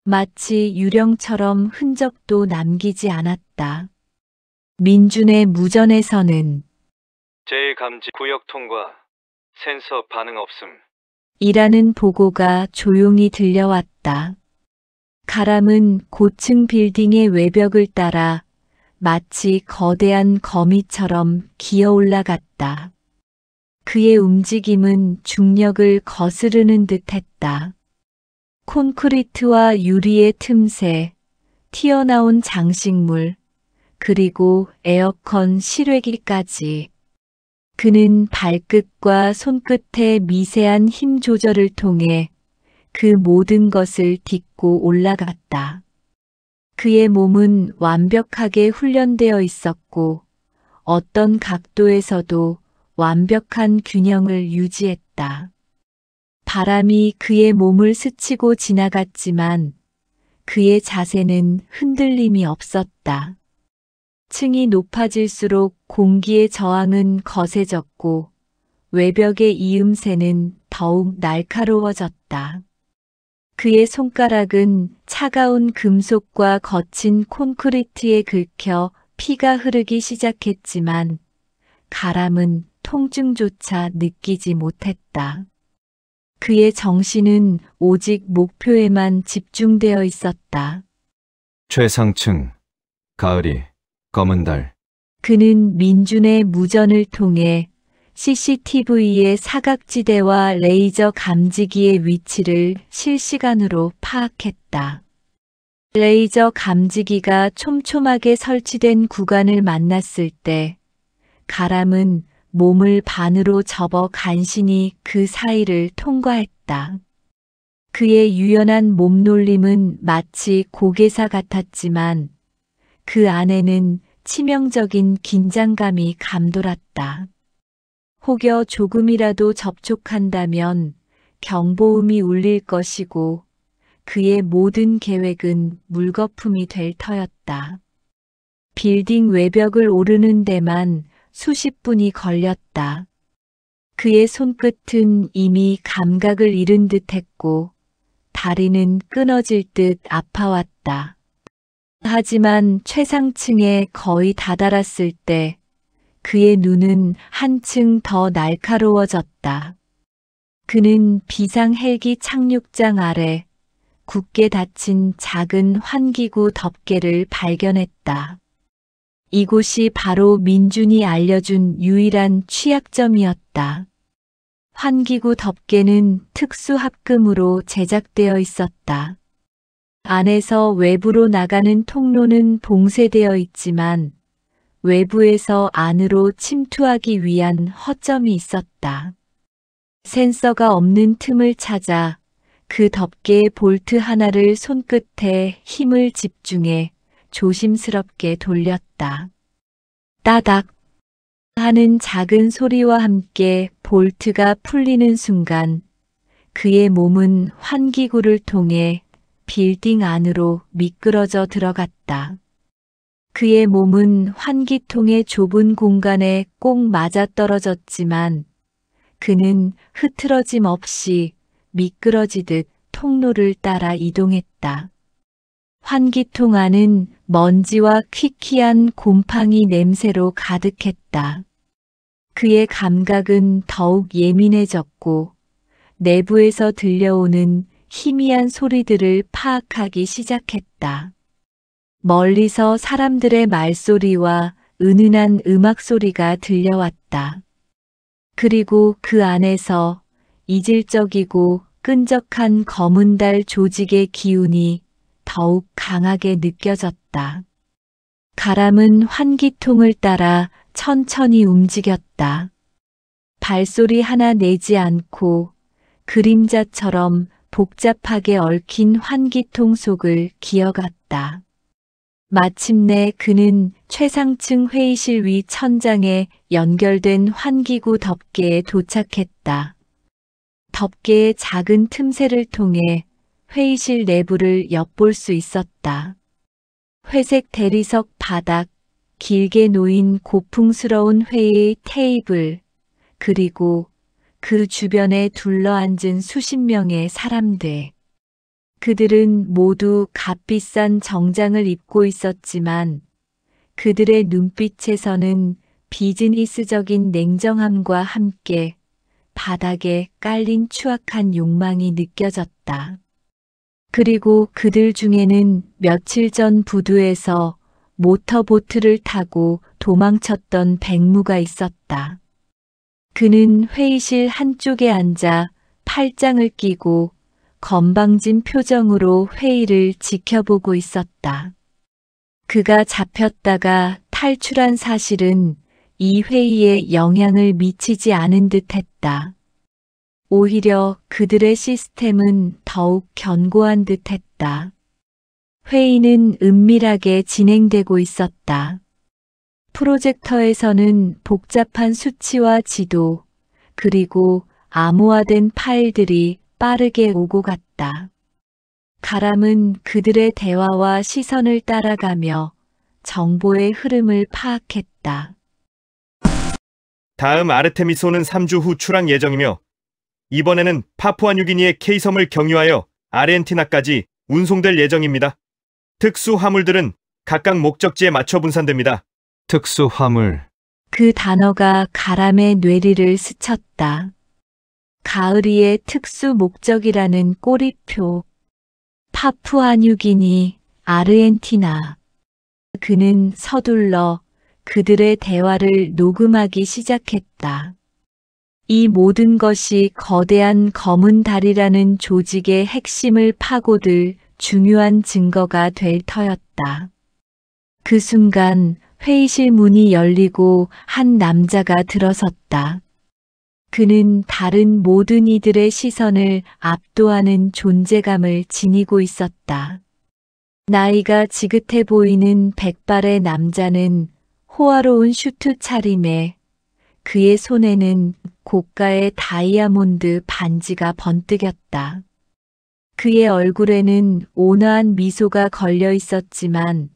마치 유령처럼 흔적도 남기지 않았다. 민준의 무전에서는 제1감지 구역 통과. 센서 반응 없음. 이라는 보고가 조용히 들려왔다. 가람은 고층 빌딩의 외벽을 따라 마치 거대한 거미처럼 기어 올라갔다. 그의 움직임은 중력을 거스르는 듯했다. 콘크리트와 유리의 틈새, 튀어나온 장식물, 그리고 에어컨 실외기까지. 그는 발끝과 손끝의 미세한 힘 조절을 통해 그 모든 것을 딛고 올라갔다. 그의 몸은 완벽하게 훈련되어 있었고 어떤 각도에서도 완벽한 균형을 유지했다. 바람이 그의 몸을 스치고 지나갔지만 그의 자세는 흔들림이 없었다. 층이 높아질수록 공기의 저항은 거세졌고 외벽의 이음새는 더욱 날카로워졌다. 그의 손가락은 차가운 금속과 거친 콘크리트에 긁혀 피가 흐르기 시작했지만 가람은 통증조차 느끼지 못했다. 그의 정신은 오직 목표에만 집중되어 있었다. 최상층. 가을이 검은 달. 그는 민준의 무전을 통해 CCTV의 사각지대와 레이저 감지기의 위치를 실시간으로 파악했다. 레이저 감지기가 촘촘하게 설치된 구간을 만났을 때 가람은 몸을 반으로 접어 간신히 그 사이를 통과했다. 그의 유연한 몸놀림은 마치 고개사 같았지만 그 안에는 치명적인 긴장감이 감돌았다. 혹여 조금이라도 접촉한다면 경보음이 울릴 것이고 그의 모든 계획은 물거품이 될 터였다. 빌딩 외벽을 오르는 데만 수십 분이 걸렸다. 그의 손끝은 이미 감각을 잃은 듯했고 다리는 끊어질 듯 아파왔다. 하지만 최상층에 거의 다다랐을 때 그의 눈은 한층 더 날카로워졌다. 그는 비상 헬기 착륙장 아래 굳게 닫힌 작은 환기구 덮개를 발견했다. 이곳이 바로 민준이 알려준 유일한 취약점이었다. 환기구 덮개는 특수 합금으로 제작되어 있었다. 안에서 외부로 나가는 통로는 봉쇄되어 있지만 외부에서 안으로 침투하기 위한 허점이 있었다. 센서가 없는 틈을 찾아 그 덮개의 볼트 하나를 손끝에 힘을 집중해 조심스럽게 돌렸다. 따닥 하는 작은 소리와 함께 볼트가 풀리는 순간 그의 몸은 환기구를 통해 빌딩 안으로 미끄러져 들어갔다. 그의 몸은 환기통의 좁은 공간에 꼭 맞아떨어졌지만 그는 흐트러짐 없이 미끄러지듯 통로를 따라 이동했다. 환기통 안은 먼지와 퀴퀴한 곰팡이 냄새로 가득했다. 그의 감각은 더욱 예민해졌고 내부에서 들려오는 희미한 소리들을 파악하기 시작했다. 멀리서 사람들의 말소리와 은은한 음악 소리가 들려왔다. 그리고 그 안에서 이질적이고 끈적한 검은 달 조직의 기운이 더욱 강하게 느껴졌다. 가람은 환기통을 따라 천천히 움직였다. 발소리 하나 내지 않고 그림자처럼 복잡하게 얽힌 환기통 속을 기어갔다. 마침내 그는 최상층 회의실 위 천장에 연결된 환기구 덮개에 도착했다. 덮개의 작은 틈새를 통해 회의실 내부를 엿볼 수 있었다. 회색 대리석 바닥, 길게 놓인 고풍스러운 회의 테이블, 그리고 그 주변에 둘러앉은 수십 명의 사람들. 그들은 모두 값비싼 정장을 입고 있었지만 그들의 눈빛에서는 비즈니스적인 냉정함과 함께 바닥에 깔린 추악한 욕망이 느껴졌다. 그리고 그들 중에는 며칠 전 부두에서 모터보트를 타고 도망쳤던 백무가 있었다. 그는 회의실 한쪽에 앉아 팔짱을 끼고 건방진 표정으로 회의를 지켜보고 있었다. 그가 잡혔다가 탈출한 사실은 이 회의에 영향을 미치지 않은 듯했다. 오히려 그들의 시스템은 더욱 견고한 듯했다. 회의는 은밀하게 진행되고 있었다. 프로젝터에서는 복잡한 수치와 지도, 그리고 암호화된 파일들이 빠르게 오고 갔다. 가람은 그들의 대화와 시선을 따라가며 정보의 흐름을 파악했다. 다음 아르테미소는 3주 후 출항 예정이며 이번에는 파푸아뉴기니의 K섬을 경유하여 아르헨티나까지 운송될 예정입니다. 특수 화물들은 각각 목적지에 맞춰 분산됩니다. 특수 화물. 그 단어가 가람의 뇌리를 스쳤다. 가을이의 특수 목적이라는 꼬리표. 파푸아뉴기니, 아르헨티나. 그는 서둘러 그들의 대화를 녹음하기 시작했다. 이 모든 것이 거대한 검은 달이라는 조직의 핵심을 파고들 중요한 증거가 될 터였다. 그 순간 회의실 문이 열리고 한 남자가 들어섰다. 그는 다른 모든 이들의 시선을 압도하는 존재감을 지니고 있었다. 나이가 지긋해 보이는 백발의 남자는 호화로운 슈트 차림에 그의 손에는 고가의 다이아몬드 반지가 번뜩였다. 그의 얼굴에는 온화한 미소가 걸려 있었지만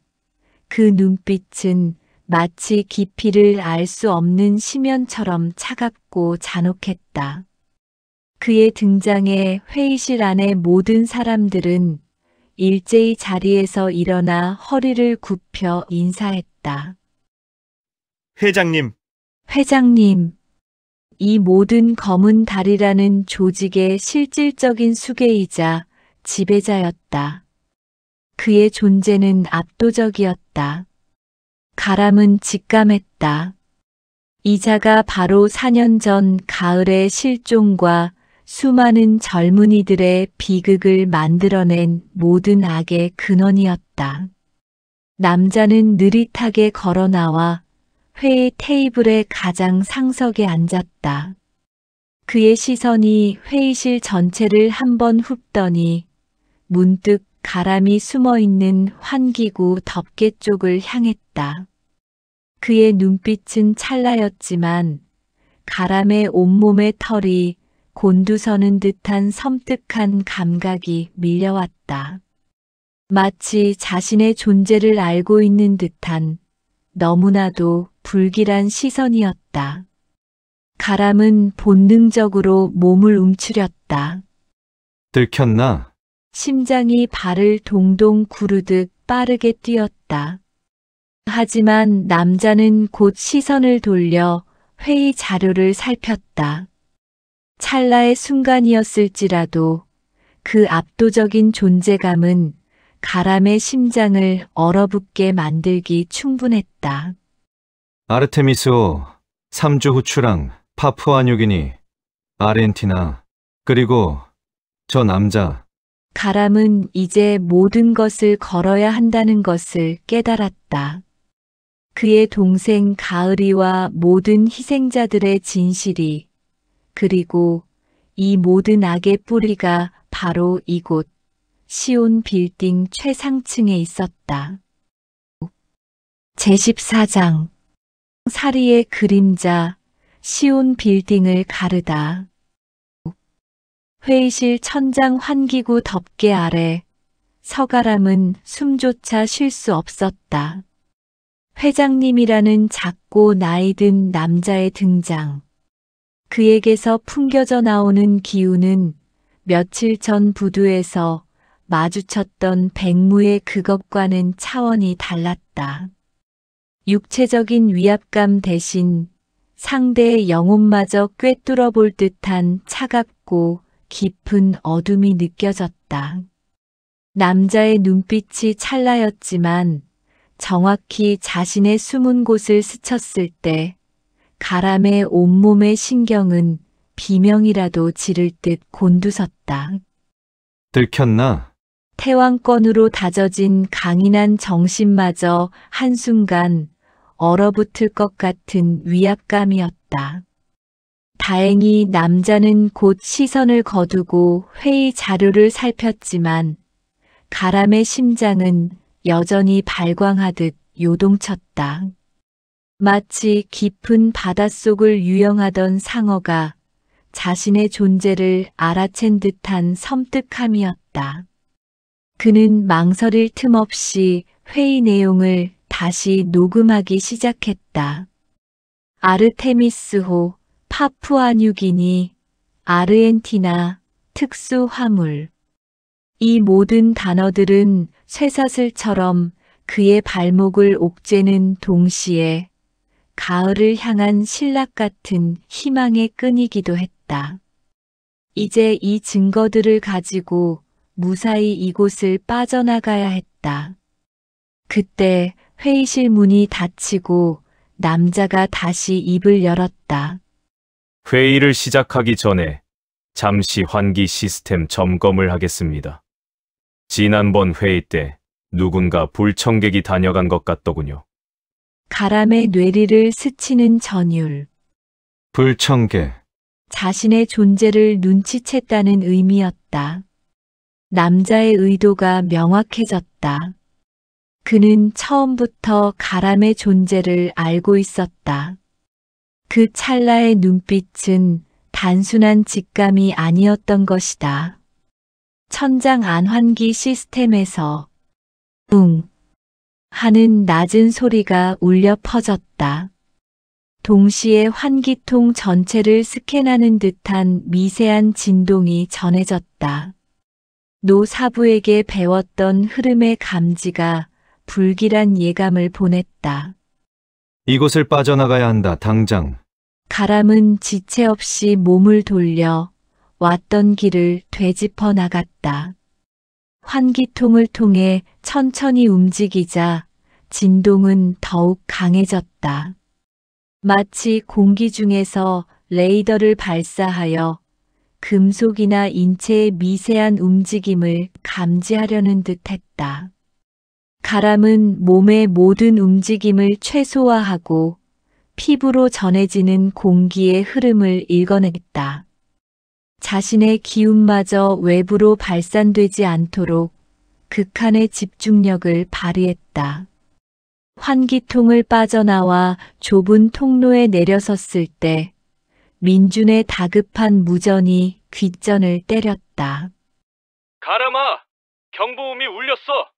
그 눈빛은 마치 깊이를 알 수 없는 심연처럼 차갑고 잔혹했다. 그의 등장에 회의실 안의 모든 사람들은 일제히 자리에서 일어나 허리를 굽혀 인사했다. 회장님, 회장님, 이 모든 검은 달이라는 조직의 실질적인 수괴이자 지배자였다. 그의 존재는 압도적이었다. 가람은 직감했다. 이 자가 바로 4년 전 가을의 실종과 수많은 젊은이들의 비극을 만들어낸 모든 악의 근원이었다. 남자는 느릿하게 걸어 나와 회의 테이블의 가장 상석에 앉았다. 그의 시선이 회의실 전체를 한번 훑더니 문득 가람이 숨어있는 환기구 덮개 쪽을 향했다. 그의 눈빛은 찰나였지만 가람의 온몸의 털이 곤두서는 듯한 섬뜩한 감각이 밀려왔다. 마치 자신의 존재를 알고 있는 듯한 너무나도 불길한 시선이었다. 가람은 본능적으로 몸을 움츠렸다. 들켰나? 심장이 발을 동동 구르듯 빠르게 뛰었다. 하지만 남자는 곧 시선을 돌려 회의 자료를 살폈다. 찰나의 순간이었을지라도 그 압도적인 존재감은 가람의 심장을 얼어붙게 만들기 충분했다. 아르테미스호, 3주 후 출항, 파푸아뉴기니, 아르헨티나, 그리고 저 남자. 가람은 이제 모든 것을 걸어야 한다는 것을 깨달았다. 그의 동생 가을이와 모든 희생자들의 진실이, 그리고 이 모든 악의 뿌리가 바로 이곳 시온 빌딩 최상층에 있었다. 제14장 사리의 그림자 시온 빌딩을 가르다. 회의실 천장 환기구 덮개 아래 서가람은 숨조차 쉴 수 없었다. 회장님이라는 작고 나이든 남자의 등장. 그에게서 풍겨져 나오는 기운은 며칠 전 부두에서 마주쳤던 백무의 그것과는 차원이 달랐다. 육체적인 위압감 대신 상대의 영혼마저 꿰뚫어 볼 듯한 차갑고 깊은 어둠이 느껴졌다. 남자의 눈빛이 찰나였지만 정확히 자신의 숨은 곳을 스쳤을 때 가람의 온몸의 신경은 비명이라도 지를 듯 곤두섰다. 들켰나? 태왕권으로 다져진 강인한 정신마저 한순간 얼어붙을 것 같은 위압감이었다. 다행히 남자는 곧 시선을 거두고 회의 자료를 살폈지만 가람의 심장은 여전히 발광하듯 요동쳤다. 마치 깊은 바닷속을 유영하던 상어가 자신의 존재를 알아챈 듯한 섬뜩함이었다. 그는 망설일 틈 없이 회의 내용을 다시 녹음하기 시작했다. 아르테미스호, 파푸아뉴기니, 아르헨티나, 특수화물. 이 모든 단어들은 쇠사슬처럼 그의 발목을 옥죄는 동시에 가을을 향한 신락 같은 희망의 끈이기도 했다. 이제 이 증거들을 가지고 무사히 이곳을 빠져나가야 했다. 그때 회의실 문이 닫히고 남자가 다시 입을 열었다. 회의를 시작하기 전에 잠시 환기 시스템 점검을 하겠습니다. 지난번 회의 때 누군가 불청객이 다녀간 것 같더군요. 가람의 뇌리를 스치는 전율. 불청객. 자신의 존재를 눈치챘다는 의미였다. 남자의 의도가 명확해졌다. 그는 처음부터 가람의 존재를 알고 있었다. 그 찰나의 눈빛은 단순한 직감이 아니었던 것이다. 천장 안환기 시스템에서 웅 하는 낮은 소리가 울려 퍼졌다. 동시에 환기통 전체를 스캔하는 듯한 미세한 진동이 전해졌다. 노 사부에게 배웠던 흐름의 감지가 불길한 예감을 보냈다. 이곳을 빠져나가야 한다, 당장. 가람은 지체 없이 몸을 돌려 왔던 길을 되짚어 나갔다. 환기통을 통해 천천히 움직이자 진동은 더욱 강해졌다. 마치 공기 중에서 레이더를 발사하여 금속이나 인체의 미세한 움직임을 감지하려는 듯했다. 가람은 몸의 모든 움직임을 최소화하고 피부로 전해지는 공기의 흐름을 읽어냈다. 자신의 기운마저 외부로 발산되지 않도록 극한의 집중력을 발휘했다. 환기통을 빠져나와 좁은 통로에 내려섰을 때 민준의 다급한 무전이 귓전을 때렸다. 가람아, 경보음이 울렸어.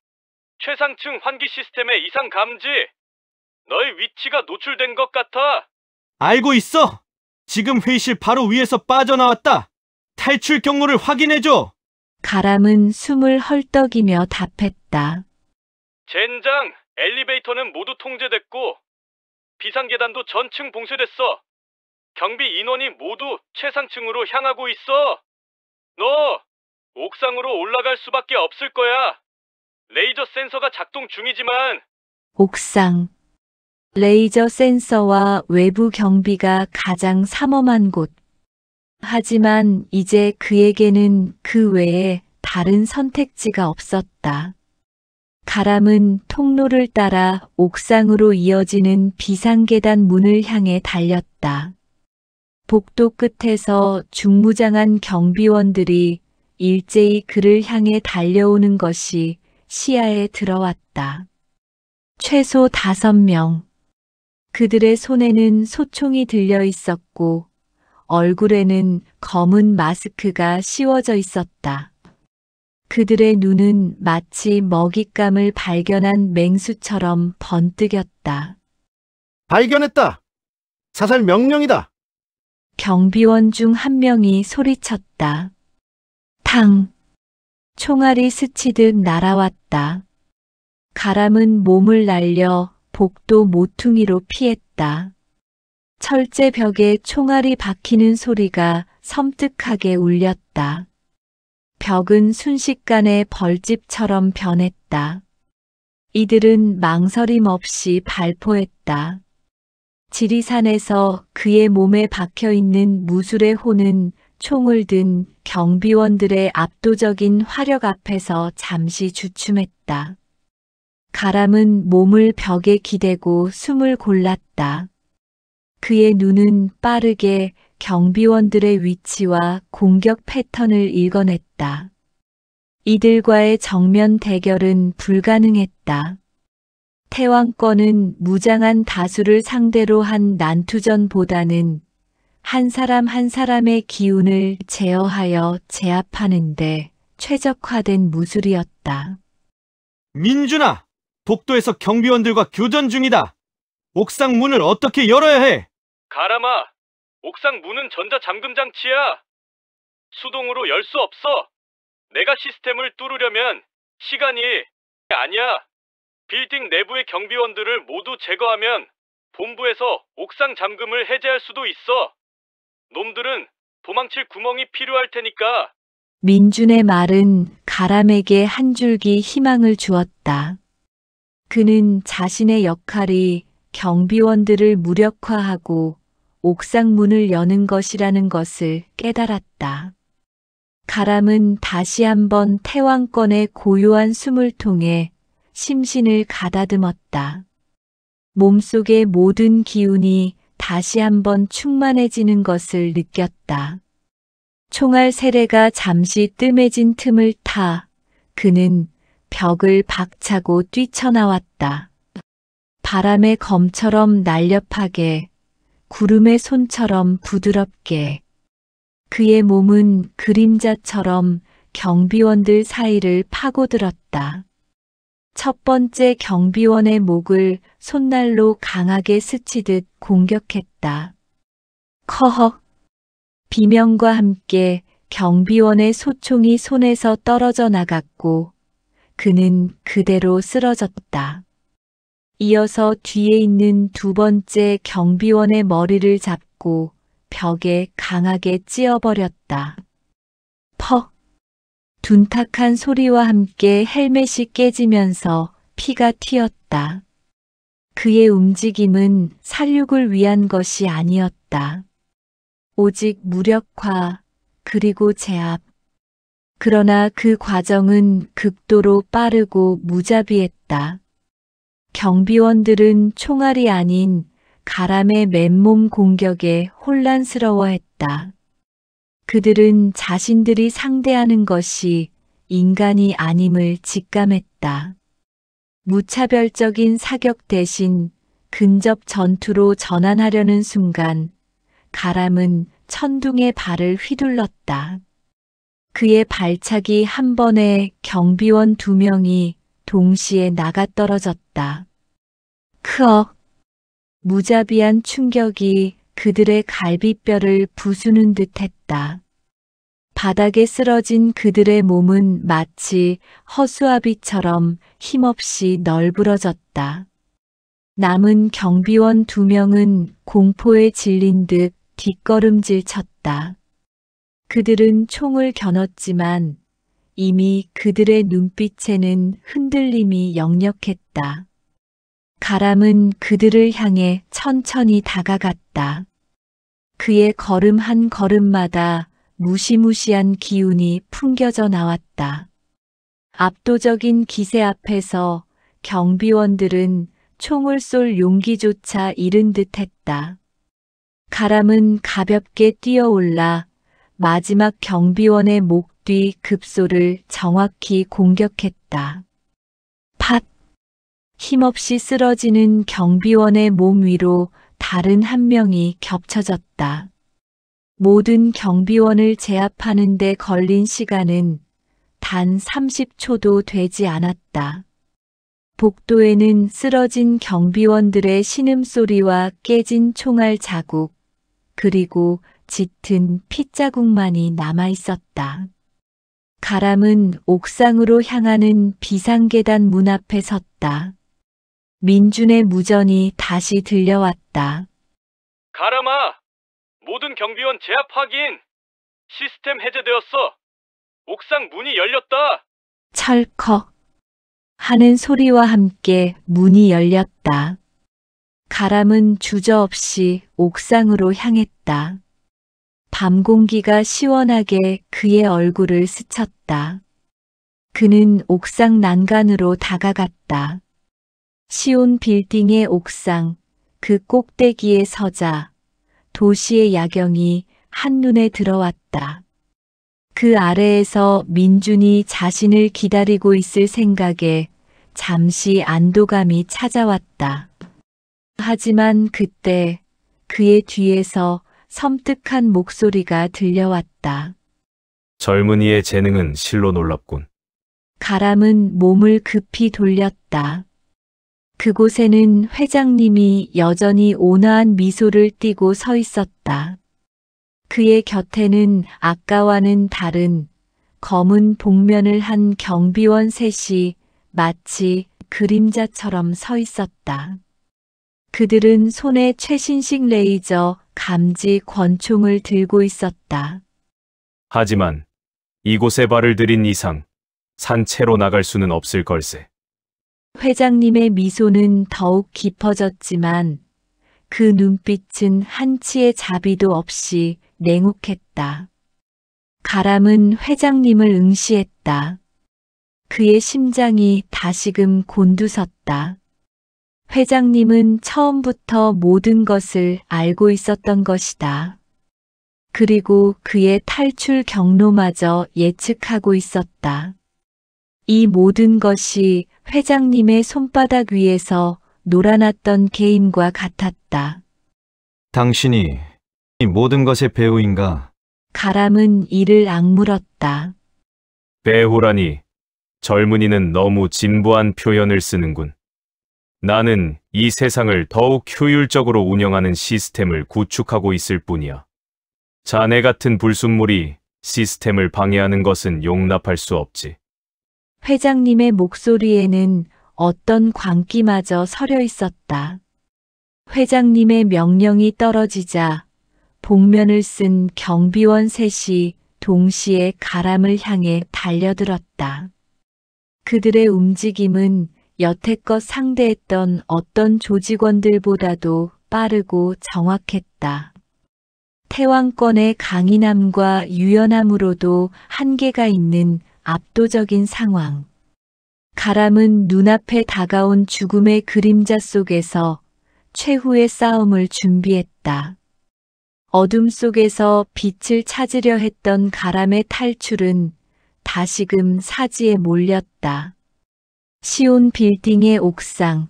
최상층 환기 시스템의 이상 감지. 너의 위치가 노출된 것 같아. 알고 있어! 지금 회의실 바로 위에서 빠져나왔다! 탈출 경로를 확인해줘! 가람은 숨을 헐떡이며 답했다. 젠장, 엘리베이터는 모두 통제됐고 비상계단도 전층 봉쇄됐어. 경비 인원이 모두 최상층으로 향하고 있어. 너 옥상으로 올라갈 수밖에 없을 거야. 레이저 센서가 작동 중이지만. 옥상. 레이저 센서와 외부 경비가 가장 삼엄한 곳. 하지만 이제 그에게는 그 외에 다른 선택지가 없었다. 가람은 통로를 따라 옥상으로 이어지는 비상계단 문을 향해 달렸다. 복도 끝에서 중무장한 경비원들이 일제히 그를 향해 달려오는 것이 시야에 들어왔다. 최소 5명. 그들의 손에는 소총이 들려 있었고 얼굴에는 검은 마스크가 씌워져 있었다. 그들의 눈은 마치 먹잇감을 발견한 맹수처럼 번뜩였다. 발견했다. 사살 명령이다. 경비원 중 한 명이 소리쳤다. 탕! 총알이 스치듯 날아왔다. 가람은 몸을 날려 복도 모퉁이로 피했다. 철제 벽에 총알이 박히는 소리가 섬뜩하게 울렸다. 벽은 순식간에 벌집처럼 변했다. 이들은 망설임 없이 발포했다. 지리산에서 그의 몸에 박혀있는 무술의 호는 총을 든 경비원들의 압도적인 화력 앞에서 잠시 주춤했다. 가람은 몸을 벽에 기대고 숨을 골랐다. 그의 눈은 빠르게 경비원들의 위치와 공격 패턴을 읽어냈다. 이들과의 정면 대결은 불가능했다. 태왕권은 무장한 다수를 상대로 한 난투전보다는 한 사람 한 사람의 기운을 제어하여 제압하는데 최적화된 무술이었다. 민준아! 복도에서 경비원들과 교전 중이다! 옥상 문을 어떻게 열어야 해? 가람아, 옥상 문은 전자잠금 장치야. 수동으로 열 수 없어. 내가 시스템을 뚫으려면 시간이 아니야. 빌딩 내부의 경비원들을 모두 제거하면 본부에서 옥상 잠금을 해제할 수도 있어. 놈들은 도망칠 구멍이 필요할 테니까. 민준의 말은 가람에게 한 줄기 희망을 주었다. 그는 자신의 역할이 경비원들을 무력화하고 옥상 문을 여는 것이라는 것을 깨달았다. 가람은 다시 한번 태왕권의 고요한 숨을 통해 심신을 가다듬었다. 몸속의 모든 기운이 다시 한번 충만해지는 것을 느꼈다. 총알 세례가 잠시 뜸해진 틈을 타 그는 벽을 박차고 뛰쳐나왔다. 바람의 검처럼 날렵하게, 구름의 손처럼 부드럽게, 그의 몸은 그림자처럼 경비원들 사이를 파고들었다. 첫 번째 경비원의 목을 손날로 강하게 스치듯 공격했다. 커헉! 비명과 함께 경비원의 소총이 손에서 떨어져 나갔고 그는 그대로 쓰러졌다. 이어서 뒤에 있는 두 번째 경비원의 머리를 잡고 벽에 강하게 찧어버렸다. 퍽! 둔탁한 소리와 함께 헬멧이 깨지면서 피가 튀었다. 그의 움직임은 살육을 위한 것이 아니었다. 오직 무력화, 그리고 제압. 그러나 그 과정은 극도로 빠르고 무자비했다. 경비원들은 총알이 아닌 가람의 맨몸 공격에 혼란스러워했다. 그들은 자신들이 상대하는 것이 인간이 아님을 직감했다. 무차별적인 사격 대신 근접 전투로 전환하려는 순간 가람은 천둥의 발을 휘둘렀다. 그의 발차기 한 번에 경비원 2명이 동시에 나가떨어졌다. 크억! 무자비한 충격이 그들의 갈비뼈를 부수는 듯했다. 바닥에 쓰러진 그들의 몸은 마치 허수아비처럼 힘없이 널브러졌다. 남은 경비원 2명은 공포에 질린 듯 뒷걸음질 쳤다. 그들은 총을 겨눴지만 이미 그들의 눈빛에는 흔들림이 역력했다. 가람은 그들을 향해 천천히 다가갔다. 그의 걸음 한 걸음마다 무시무시한 기운이 풍겨져 나왔다. 압도적인 기세 앞에서 경비원들은 총을 쏠 용기조차 잃은 듯했다. 가람은 가볍게 뛰어올라 마지막 경비원의 목 뒤 급소를 정확히 공격했다. 팟! 힘없이 쓰러지는 경비원의 몸 위로 다른 한 명이 겹쳐졌다. 모든 경비원을 제압하는 데 걸린 시간은 단 30초도 되지 않았다. 복도에는 쓰러진 경비원들의 신음소리와 깨진 총알 자국, 그리고 짙은 핏자국만이 남아있었다. 가람은 옥상으로 향하는 비상계단 문 앞에 섰다. 민준의 무전이 다시 들려왔다. 가람아! 모든 경비원 제압 확인! 시스템 해제되었어! 옥상 문이 열렸다! 철컥 하는 소리와 함께 문이 열렸다. 가람은 주저없이 옥상으로 향했다. 밤 공기가 시원하게 그의 얼굴을 스쳤다. 그는 옥상 난간으로 다가갔다. 시온 빌딩의 옥상, 그 꼭대기에 서자 도시의 야경이 한눈에 들어왔다. 그 아래에서 민준이 자신을 기다리고 있을 생각에 잠시 안도감이 찾아왔다. 하지만 그때 그의 뒤에서 섬뜩한 목소리가 들려왔다. 젊은이의 재능은 실로 놀랍군. 가람은 몸을 급히 돌렸다. 그곳에는 회장님이 여전히 온화한 미소를 띠고 서 있었다. 그의 곁에는 아까와는 다른 검은 복면을 한 경비원 셋이 마치 그림자처럼 서 있었다. 그들은 손에 최신식 레이저 감지 권총을 들고 있었다. 하지만 이곳에 발을 들인 이상 산채로 나갈 수는 없을 걸세. 회장님의 미소는 더욱 깊어졌지만 그 눈빛은 한치의 자비도 없이 냉혹했다. 가람은 회장님을 응시했다. 그의 심장이 다시금 곤두섰다. 회장님은 처음부터 모든 것을 알고 있었던 것이다. 그리고 그의 탈출 경로마저 예측하고 있었다. 이 모든 것이 회장님의 손바닥 위에서 놀아났던 게임과 같았다. 당신이 이 모든 것의 배우인가? 가람은 이를 악물었다. 배우라니, 젊은이는 너무 진부한 표현을 쓰는군. 나는 이 세상을 더욱 효율적으로 운영하는 시스템을 구축하고 있을 뿐이야. 자네 같은 불순물이 시스템을 방해하는 것은 용납할 수 없지. 회장님의 목소리에는 어떤 광기마저 서려 있었다. 회장님의 명령이 떨어지자 복면을 쓴 경비원 셋이 동시에 가람을 향해 달려들었다. 그들의 움직임은 여태껏 상대했던 어떤 조직원들보다도 빠르고 정확했다. 태왕권의 강인함과 유연함으로도 한계가 있는 압도적인 상황. 가람은 눈앞에 다가온 죽음의 그림자 속에서 최후의 싸움을 준비했다. 어둠 속에서 빛을 찾으려 했던 가람의 탈출은 다시금 사지에 몰렸다. 시온 빌딩의 옥상,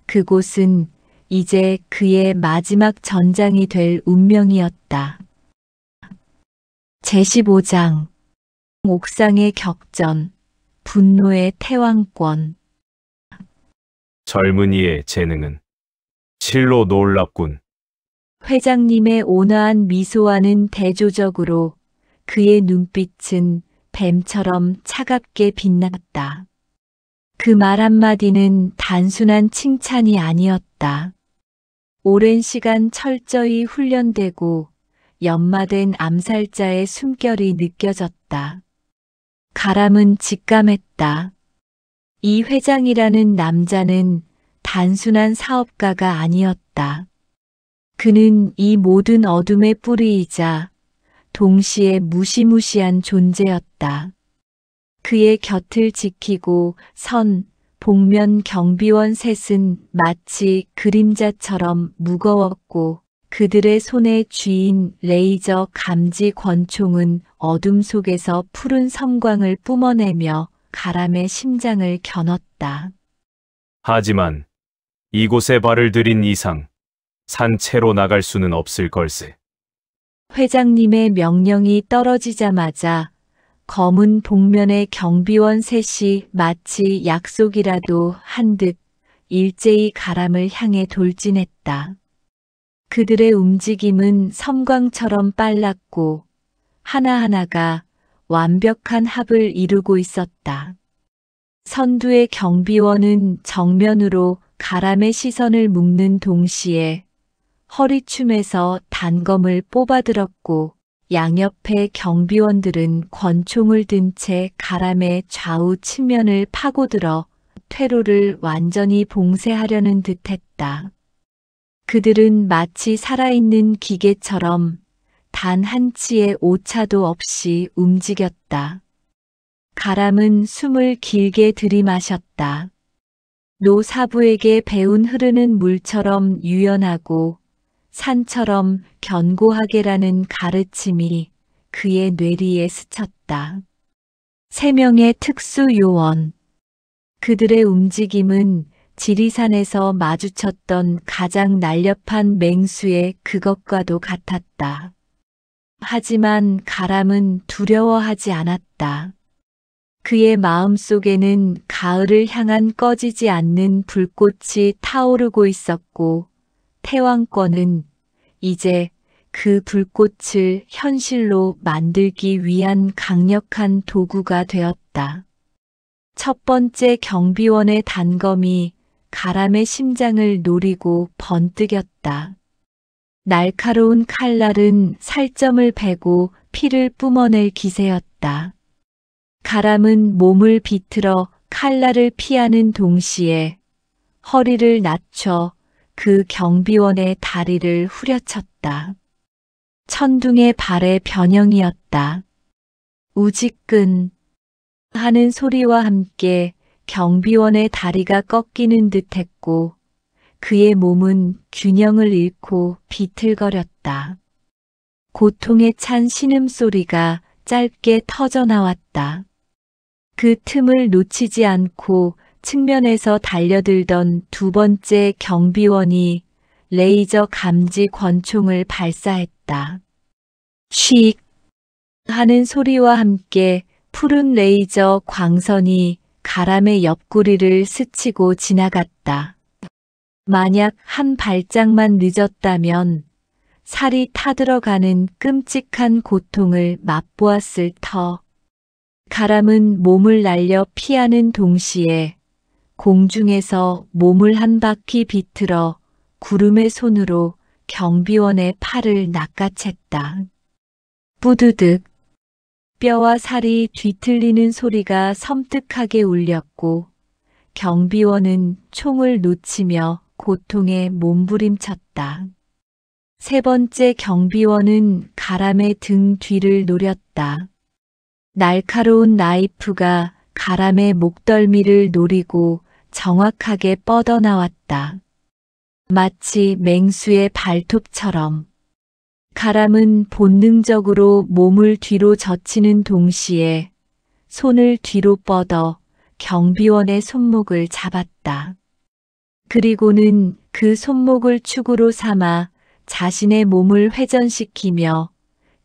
그곳은 이제 그의 마지막 전장이 될 운명이었다. 제15장 옥상의 격전, 분노의 태왕권. 젊은이의 재능은 실로 놀랍군. 회장님의 온화한 미소와는 대조적으로 그의 눈빛은 뱀처럼 차갑게 빛났다. 그 말 한마디는 단순한 칭찬이 아니었다. 오랜 시간 철저히 훈련되고 연마된 암살자의 숨결이 느껴졌다. 가람은 직감했다. 이 회장이라는 남자는 단순한 사업가가 아니었다. 그는 이 모든 어둠의 뿌리이자 동시에 무시무시한 존재였다. 그의 곁을 지키고 선, 복면 경비원 셋은 마치 그림자처럼 무거웠고 그들의 손에 쥐인 레이저 감지 권총은 어둠 속에서 푸른 섬광을 뿜어내며 가람의 심장을 겨눴다. 하지만 이곳에 발을 들인 이상 산채로 나갈 수는 없을 걸세. 회장님의 명령이 떨어지자마자 검은 복면의 경비원 셋이 마치 약속이라도 한 듯 일제히 가람을 향해 돌진했다. 그들의 움직임은 섬광처럼 빨랐고 하나하나가 완벽한 합을 이루고 있었다. 선두의 경비원은 정면으로 가람의 시선을 묶는 동시에 허리춤에서 단검을 뽑아들었고 양옆의 경비원들은 권총을 든 채 가람의 좌우 측면을 파고들어 퇴로를 완전히 봉쇄하려는 듯했다. 그들은 마치 살아있는 기계처럼 단 한치의 오차도 없이 움직였다. 가람은 숨을 길게 들이마셨다. 노사부에게 배운 흐르는 물처럼 유연하고 산처럼 견고하게라는 가르침이 그의 뇌리에 스쳤다. 3명의 특수 요원. 그들의 움직임은 지리산에서 마주쳤던 가장 날렵한 맹수의 그것과도 같았다. 하지만 가람은 두려워하지 않았다. 그의 마음속에는 가을을 향한 꺼지지 않는 불꽃이 타오르고 있었고 태왕권은 이제 그 불꽃을 현실로 만들기 위한 강력한 도구가 되었다. 첫 번째 경비원의 단검이 가람의 심장을 노리고 번뜩였다. 날카로운 칼날은 살점을 베고 피를 뿜어낼 기세였다. 가람은 몸을 비틀어 칼날을 피하는 동시에 허리를 낮춰 그 경비원의 다리를 후려쳤다. 천둥의 발의 변형이었다. 우지끈 하는 소리와 함께 경비원의 다리가 꺾이는 듯했고 그의 몸은 균형을 잃고 비틀거렸다. 고통에 찬 신음소리가 짧게 터져나왔다. 그 틈을 놓치지 않고 측면에서 달려들던 두 번째 경비원이 레이저 감지 권총을 발사했다. 쉭 하는 소리와 함께 푸른 레이저 광선이 가람의 옆구리를 스치고 지나갔다. 만약 한 발짝만 늦었다면 살이 타들어가는 끔찍한 고통을 맛보았을 터. 가람은 몸을 날려 피하는 동시에 공중에서 몸을 한 바퀴 비틀어 구름의 손으로 경비원의 팔을 낚아챘다. 뿌드득 뼈와 살이 뒤틀리는 소리가 섬뜩하게 울렸고 경비원은 총을 놓치며 고통에 몸부림쳤다. 세 번째 경비원은 가람의 등 뒤를 노렸다. 날카로운 나이프가 가람의 목덜미를 노리고 정확하게 뻗어나왔다. 마치 맹수의 발톱처럼. 가람은 본능적으로 몸을 뒤로 젖히는 동시에 손을 뒤로 뻗어 경비원의 손목을 잡았다. 그리고는 그 손목을 축으로 삼아 자신의 몸을 회전시키며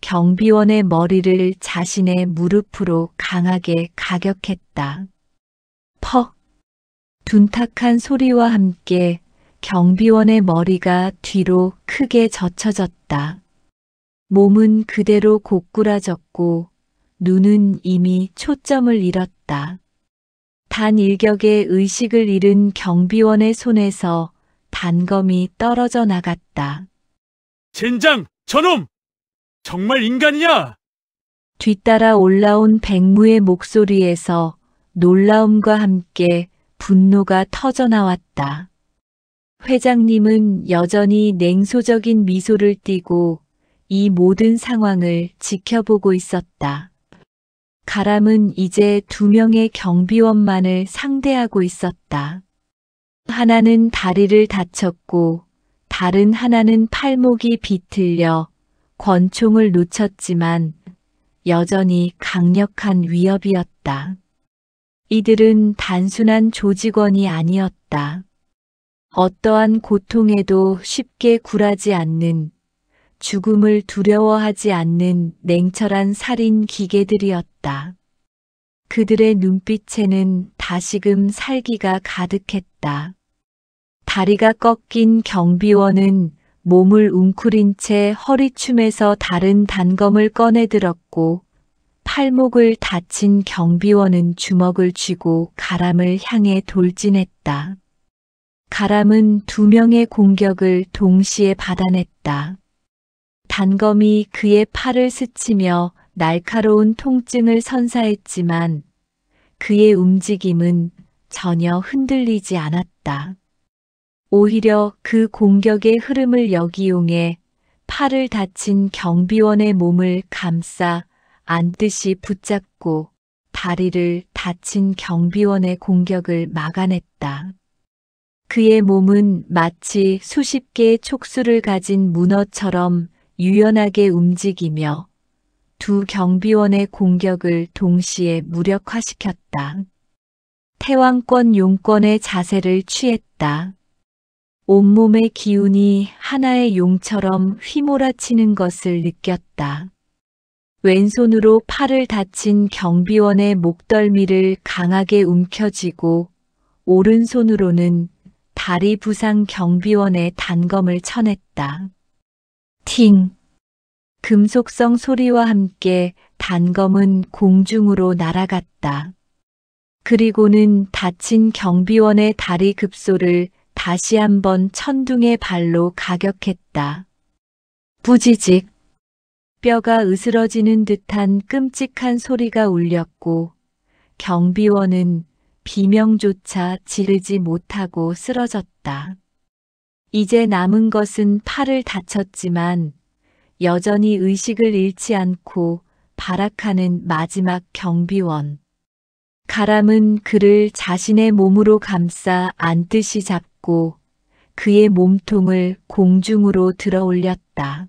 경비원의 머리를 자신의 무릎으로 강하게 가격했다. 퍽! 둔탁한 소리와 함께 경비원의 머리가 뒤로 크게 젖혀졌다. 몸은 그대로 고꾸라졌고 눈은 이미 초점을 잃었다. 단 일격의 의식을 잃은 경비원의 손에서 단검이 떨어져 나갔다. 젠장! 저놈! 정말 인간이냐? 뒤따라 올라온 백무의 목소리에서 놀라움과 함께 분노가 터져나왔다. 회장님은 여전히 냉소적인 미소를 띠고 이 모든 상황을 지켜보고 있었다. 가람은 이제 두 명의 경비원만을 상대하고 있었다. 하나는 다리를 다쳤고 다른 하나는 팔목이 비틀려 권총을 놓쳤지만 여전히 강력한 위협이었다. 이들은 단순한 조직원이 아니었다. 어떠한 고통에도 쉽게 굴하지 않는, 죽음을 두려워하지 않는 냉철한 살인 기계들이었다. 그들의 눈빛에는 다시금 살기가 가득했다. 다리가 꺾인 경비원은 몸을 웅크린 채 허리춤에서 다른 단검을 꺼내들었고 팔목을 다친 경비원은 주먹을 쥐고 가람을 향해 돌진했다. 가람은 두 명의 공격을 동시에 받아냈다. 단검이 그의 팔을 스치며 날카로운 통증을 선사했지만 그의 움직임은 전혀 흔들리지 않았다. 오히려 그 공격의 흐름을 역이용해 팔을 다친 경비원의 몸을 감싸 안듯이 붙잡고 다리를 다친 경비원의 공격을 막아냈다. 그의 몸은 마치 수십 개의 촉수를 가진 문어처럼 유연하게 움직이며 두 경비원의 공격을 동시에 무력화시켰다. 태왕권 용권의 자세를 취했다. 온몸의 기운이 하나의 용처럼 휘몰아치는 것을 느꼈다. 왼손으로 팔을 다친 경비원의 목덜미를 강하게 움켜쥐고 오른손으로는 다리 부상 경비원의 단검을 쳐냈다. 팅! 금속성 소리와 함께 단검은 공중으로 날아갔다. 그리고는 다친 경비원의 다리 급소를 다시 한번 천둥의 발로 가격했다. 부지직! 뼈가 으스러지는 듯한 끔찍한 소리가 울렸고 경비원은 비명조차 지르지 못하고 쓰러졌다. 이제 남은 것은 팔을 다쳤지만 여전히 의식을 잃지 않고 발악하는 마지막 경비원. 가람은 그를 자신의 몸으로 감싸 안듯이 잡고 그의 몸통을 공중으로 들어 올렸다.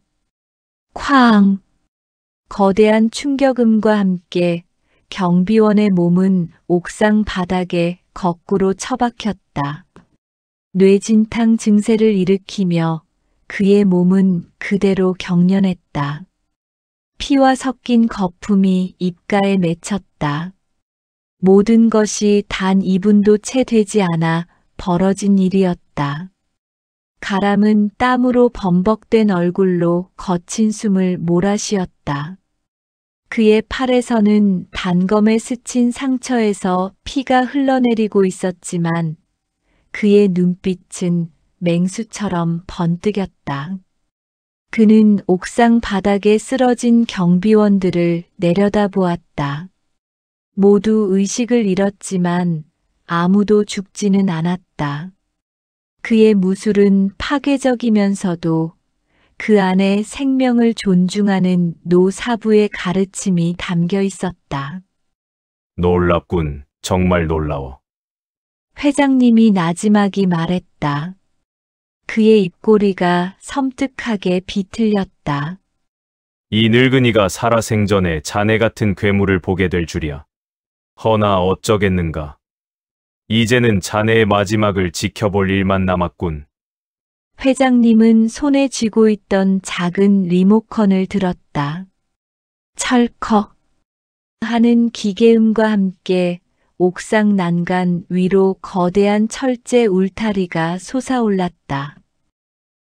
쾅! 거대한 충격음과 함께 경비원의 몸은 옥상 바닥에 거꾸로 처박혔다. 뇌진탕 증세를 일으키며 그의 몸은 그대로 경련했다. 피와 섞인 거품이 입가에 맺혔다. 모든 것이 단 2분도 채 되지 않아 벌어진 일이었다. 가람은 땀으로 범벅된 얼굴로 거친 숨을 몰아쉬었다. 그의 팔에서는 단검에 스친 상처에서 피가 흘러내리고 있었지만 그의 눈빛은 맹수처럼 번뜩였다. 그는 옥상 바닥에 쓰러진 경비원들을 내려다보았다. 모두 의식을 잃었지만 아무도 죽지는 않았다. 그의 무술은 파괴적이면서도 그 안에 생명을 존중하는 노사부의 가르침이 담겨 있었다. 놀랍군. 정말 놀라워. 회장님이 나지막이 말했다. 그의 입꼬리가 섬뜩하게 비틀렸다. 이 늙은이가 살아생전에 자네 같은 괴물을 보게 될 줄이야. 허나 어쩌겠는가. 이제는 자네의 마지막을 지켜볼 일만 남았군. 회장님은 손에 쥐고 있던 작은 리모컨을 들었다. 철컥 하는 기계음과 함께 옥상 난간 위로 거대한 철제 울타리가 솟아올랐다.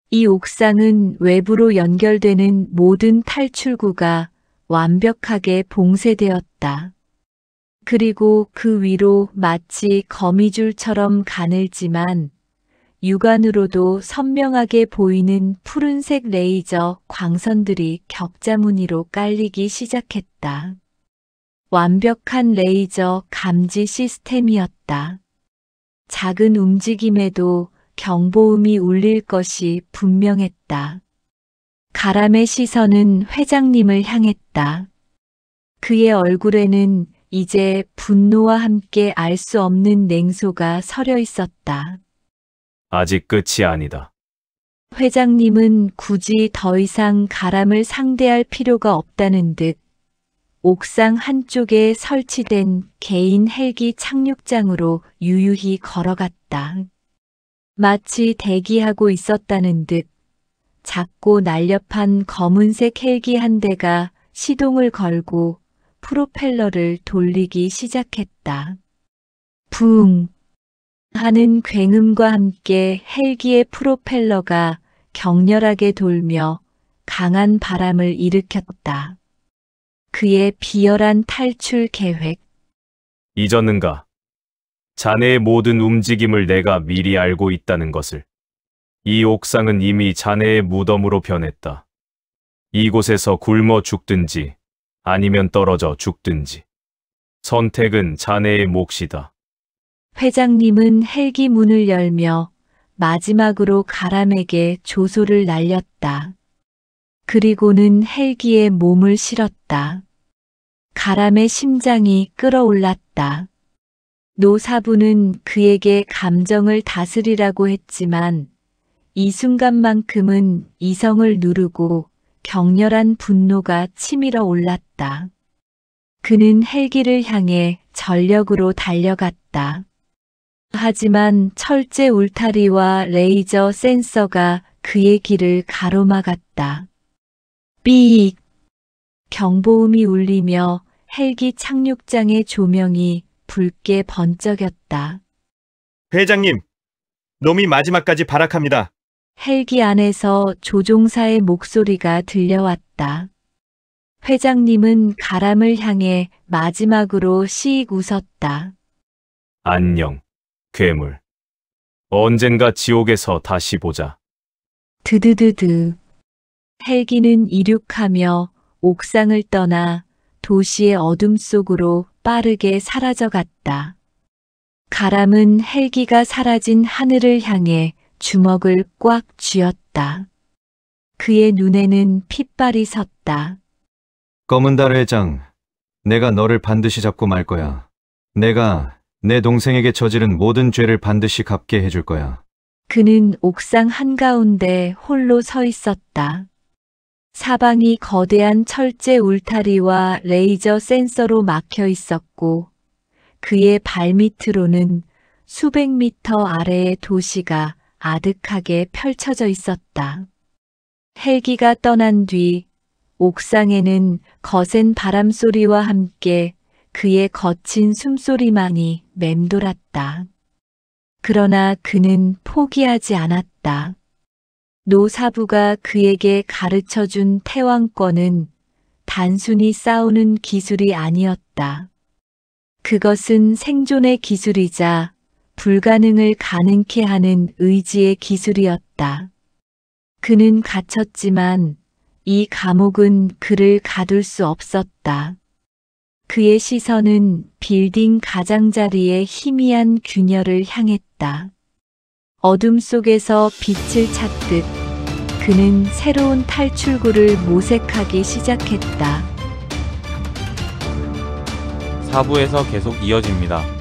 이 옥상은 외부로 연결되는 모든 탈출구가 완벽하게 봉쇄되었다. 그리고 그 위로 마치 거미줄처럼 가늘지만 육안으로도 선명하게 보이는 푸른색 레이저 광선들이 격자무늬로 깔리기 시작했다. 완벽한 레이저 감지 시스템이었다. 작은 움직임에도 경보음이 울릴 것이 분명했다. 가람의 시선은 회장님을 향했다. 그의 얼굴에는 이제 분노와 함께 알 수 없는 냉소가 서려 있었다. 아직 끝이 아니다. 회장님은 굳이 더 이상 가람을 상대할 필요가 없다는 듯 옥상 한쪽에 설치된 개인 헬기 착륙장으로 유유히 걸어갔다. 마치 대기하고 있었다는 듯 작고 날렵한 검은색 헬기 한 대가 시동을 걸고 프로펠러를 돌리기 시작했다. 붕 하는 굉음과 함께 헬기의 프로펠러가 격렬하게 돌며 강한 바람을 일으켰다. 그의 비열한 탈출 계획. 잊었는가? 자네의 모든 움직임을 내가 미리 알고 있다는 것을. 이 옥상은 이미 자네의 무덤으로 변했다. 이곳에서 굶어 죽든지 아니면 떨어져 죽든지. 선택은 자네의 몫이다. 회장님은 헬기 문을 열며 마지막으로 가람에게 조소를 날렸다. 그리고는 헬기에 몸을 실었다. 가람의 심장이 끓어올랐다. 노사부는 그에게 감정을 다스리라고 했지만 이 순간만큼은 이성을 누르고 격렬한 분노가 치밀어 올랐다. 그는 헬기를 향해 전력으로 달려갔다. 하지만 철제 울타리와 레이저 센서가 그의 길을 가로막았다. 삐익! 경보음이 울리며 헬기 착륙장의 조명이 붉게 번쩍였다. 회장님, 놈이 마지막까지 발악합니다. 헬기 안에서 조종사의 목소리가 들려왔다. 회장님은 가람을 향해 마지막으로 씩 웃었다. 안녕, 괴물. 언젠가 지옥에서 다시 보자. 드드드드. 헬기는 이륙하며 옥상을 떠나 도시의 어둠 속으로 빠르게 사라져갔다. 가람은 헬기가 사라진 하늘을 향해 주먹을 꽉 쥐었다. 그의 눈에는 핏발이 섰다. 검은달 회장, 내가 너를 반드시 잡고 말 거야. 내가 내 동생에게 저지른 모든 죄를 반드시 갚게 해줄 거야. 그는 옥상 한가운데 홀로 서 있었다. 사방이 거대한 철제 울타리와 레이저 센서로 막혀 있었고 그의 발밑으로는 수백 미터 아래의 도시가 아득하게 펼쳐져 있었다. 헬기가 떠난 뒤 옥상에는 거센 바람소리와 함께 그의 거친 숨소리만이 맴돌았다. 그러나 그는 포기하지 않았다. 노사부가 그에게 가르쳐준 태왕권은 단순히 싸우는 기술이 아니었다. 그것은 생존의 기술이자 불가능을 가능케 하는 의지의 기술이었다. 그는 갇혔지만 이 감옥은 그를 가둘 수 없었다. 그의 시선은 빌딩 가장자리의 희미한 균열을 향했다. 어둠 속에서 빛을 찾듯 그는 새로운 탈출구를 모색하기 시작했다. 4부에서 계속 이어집니다.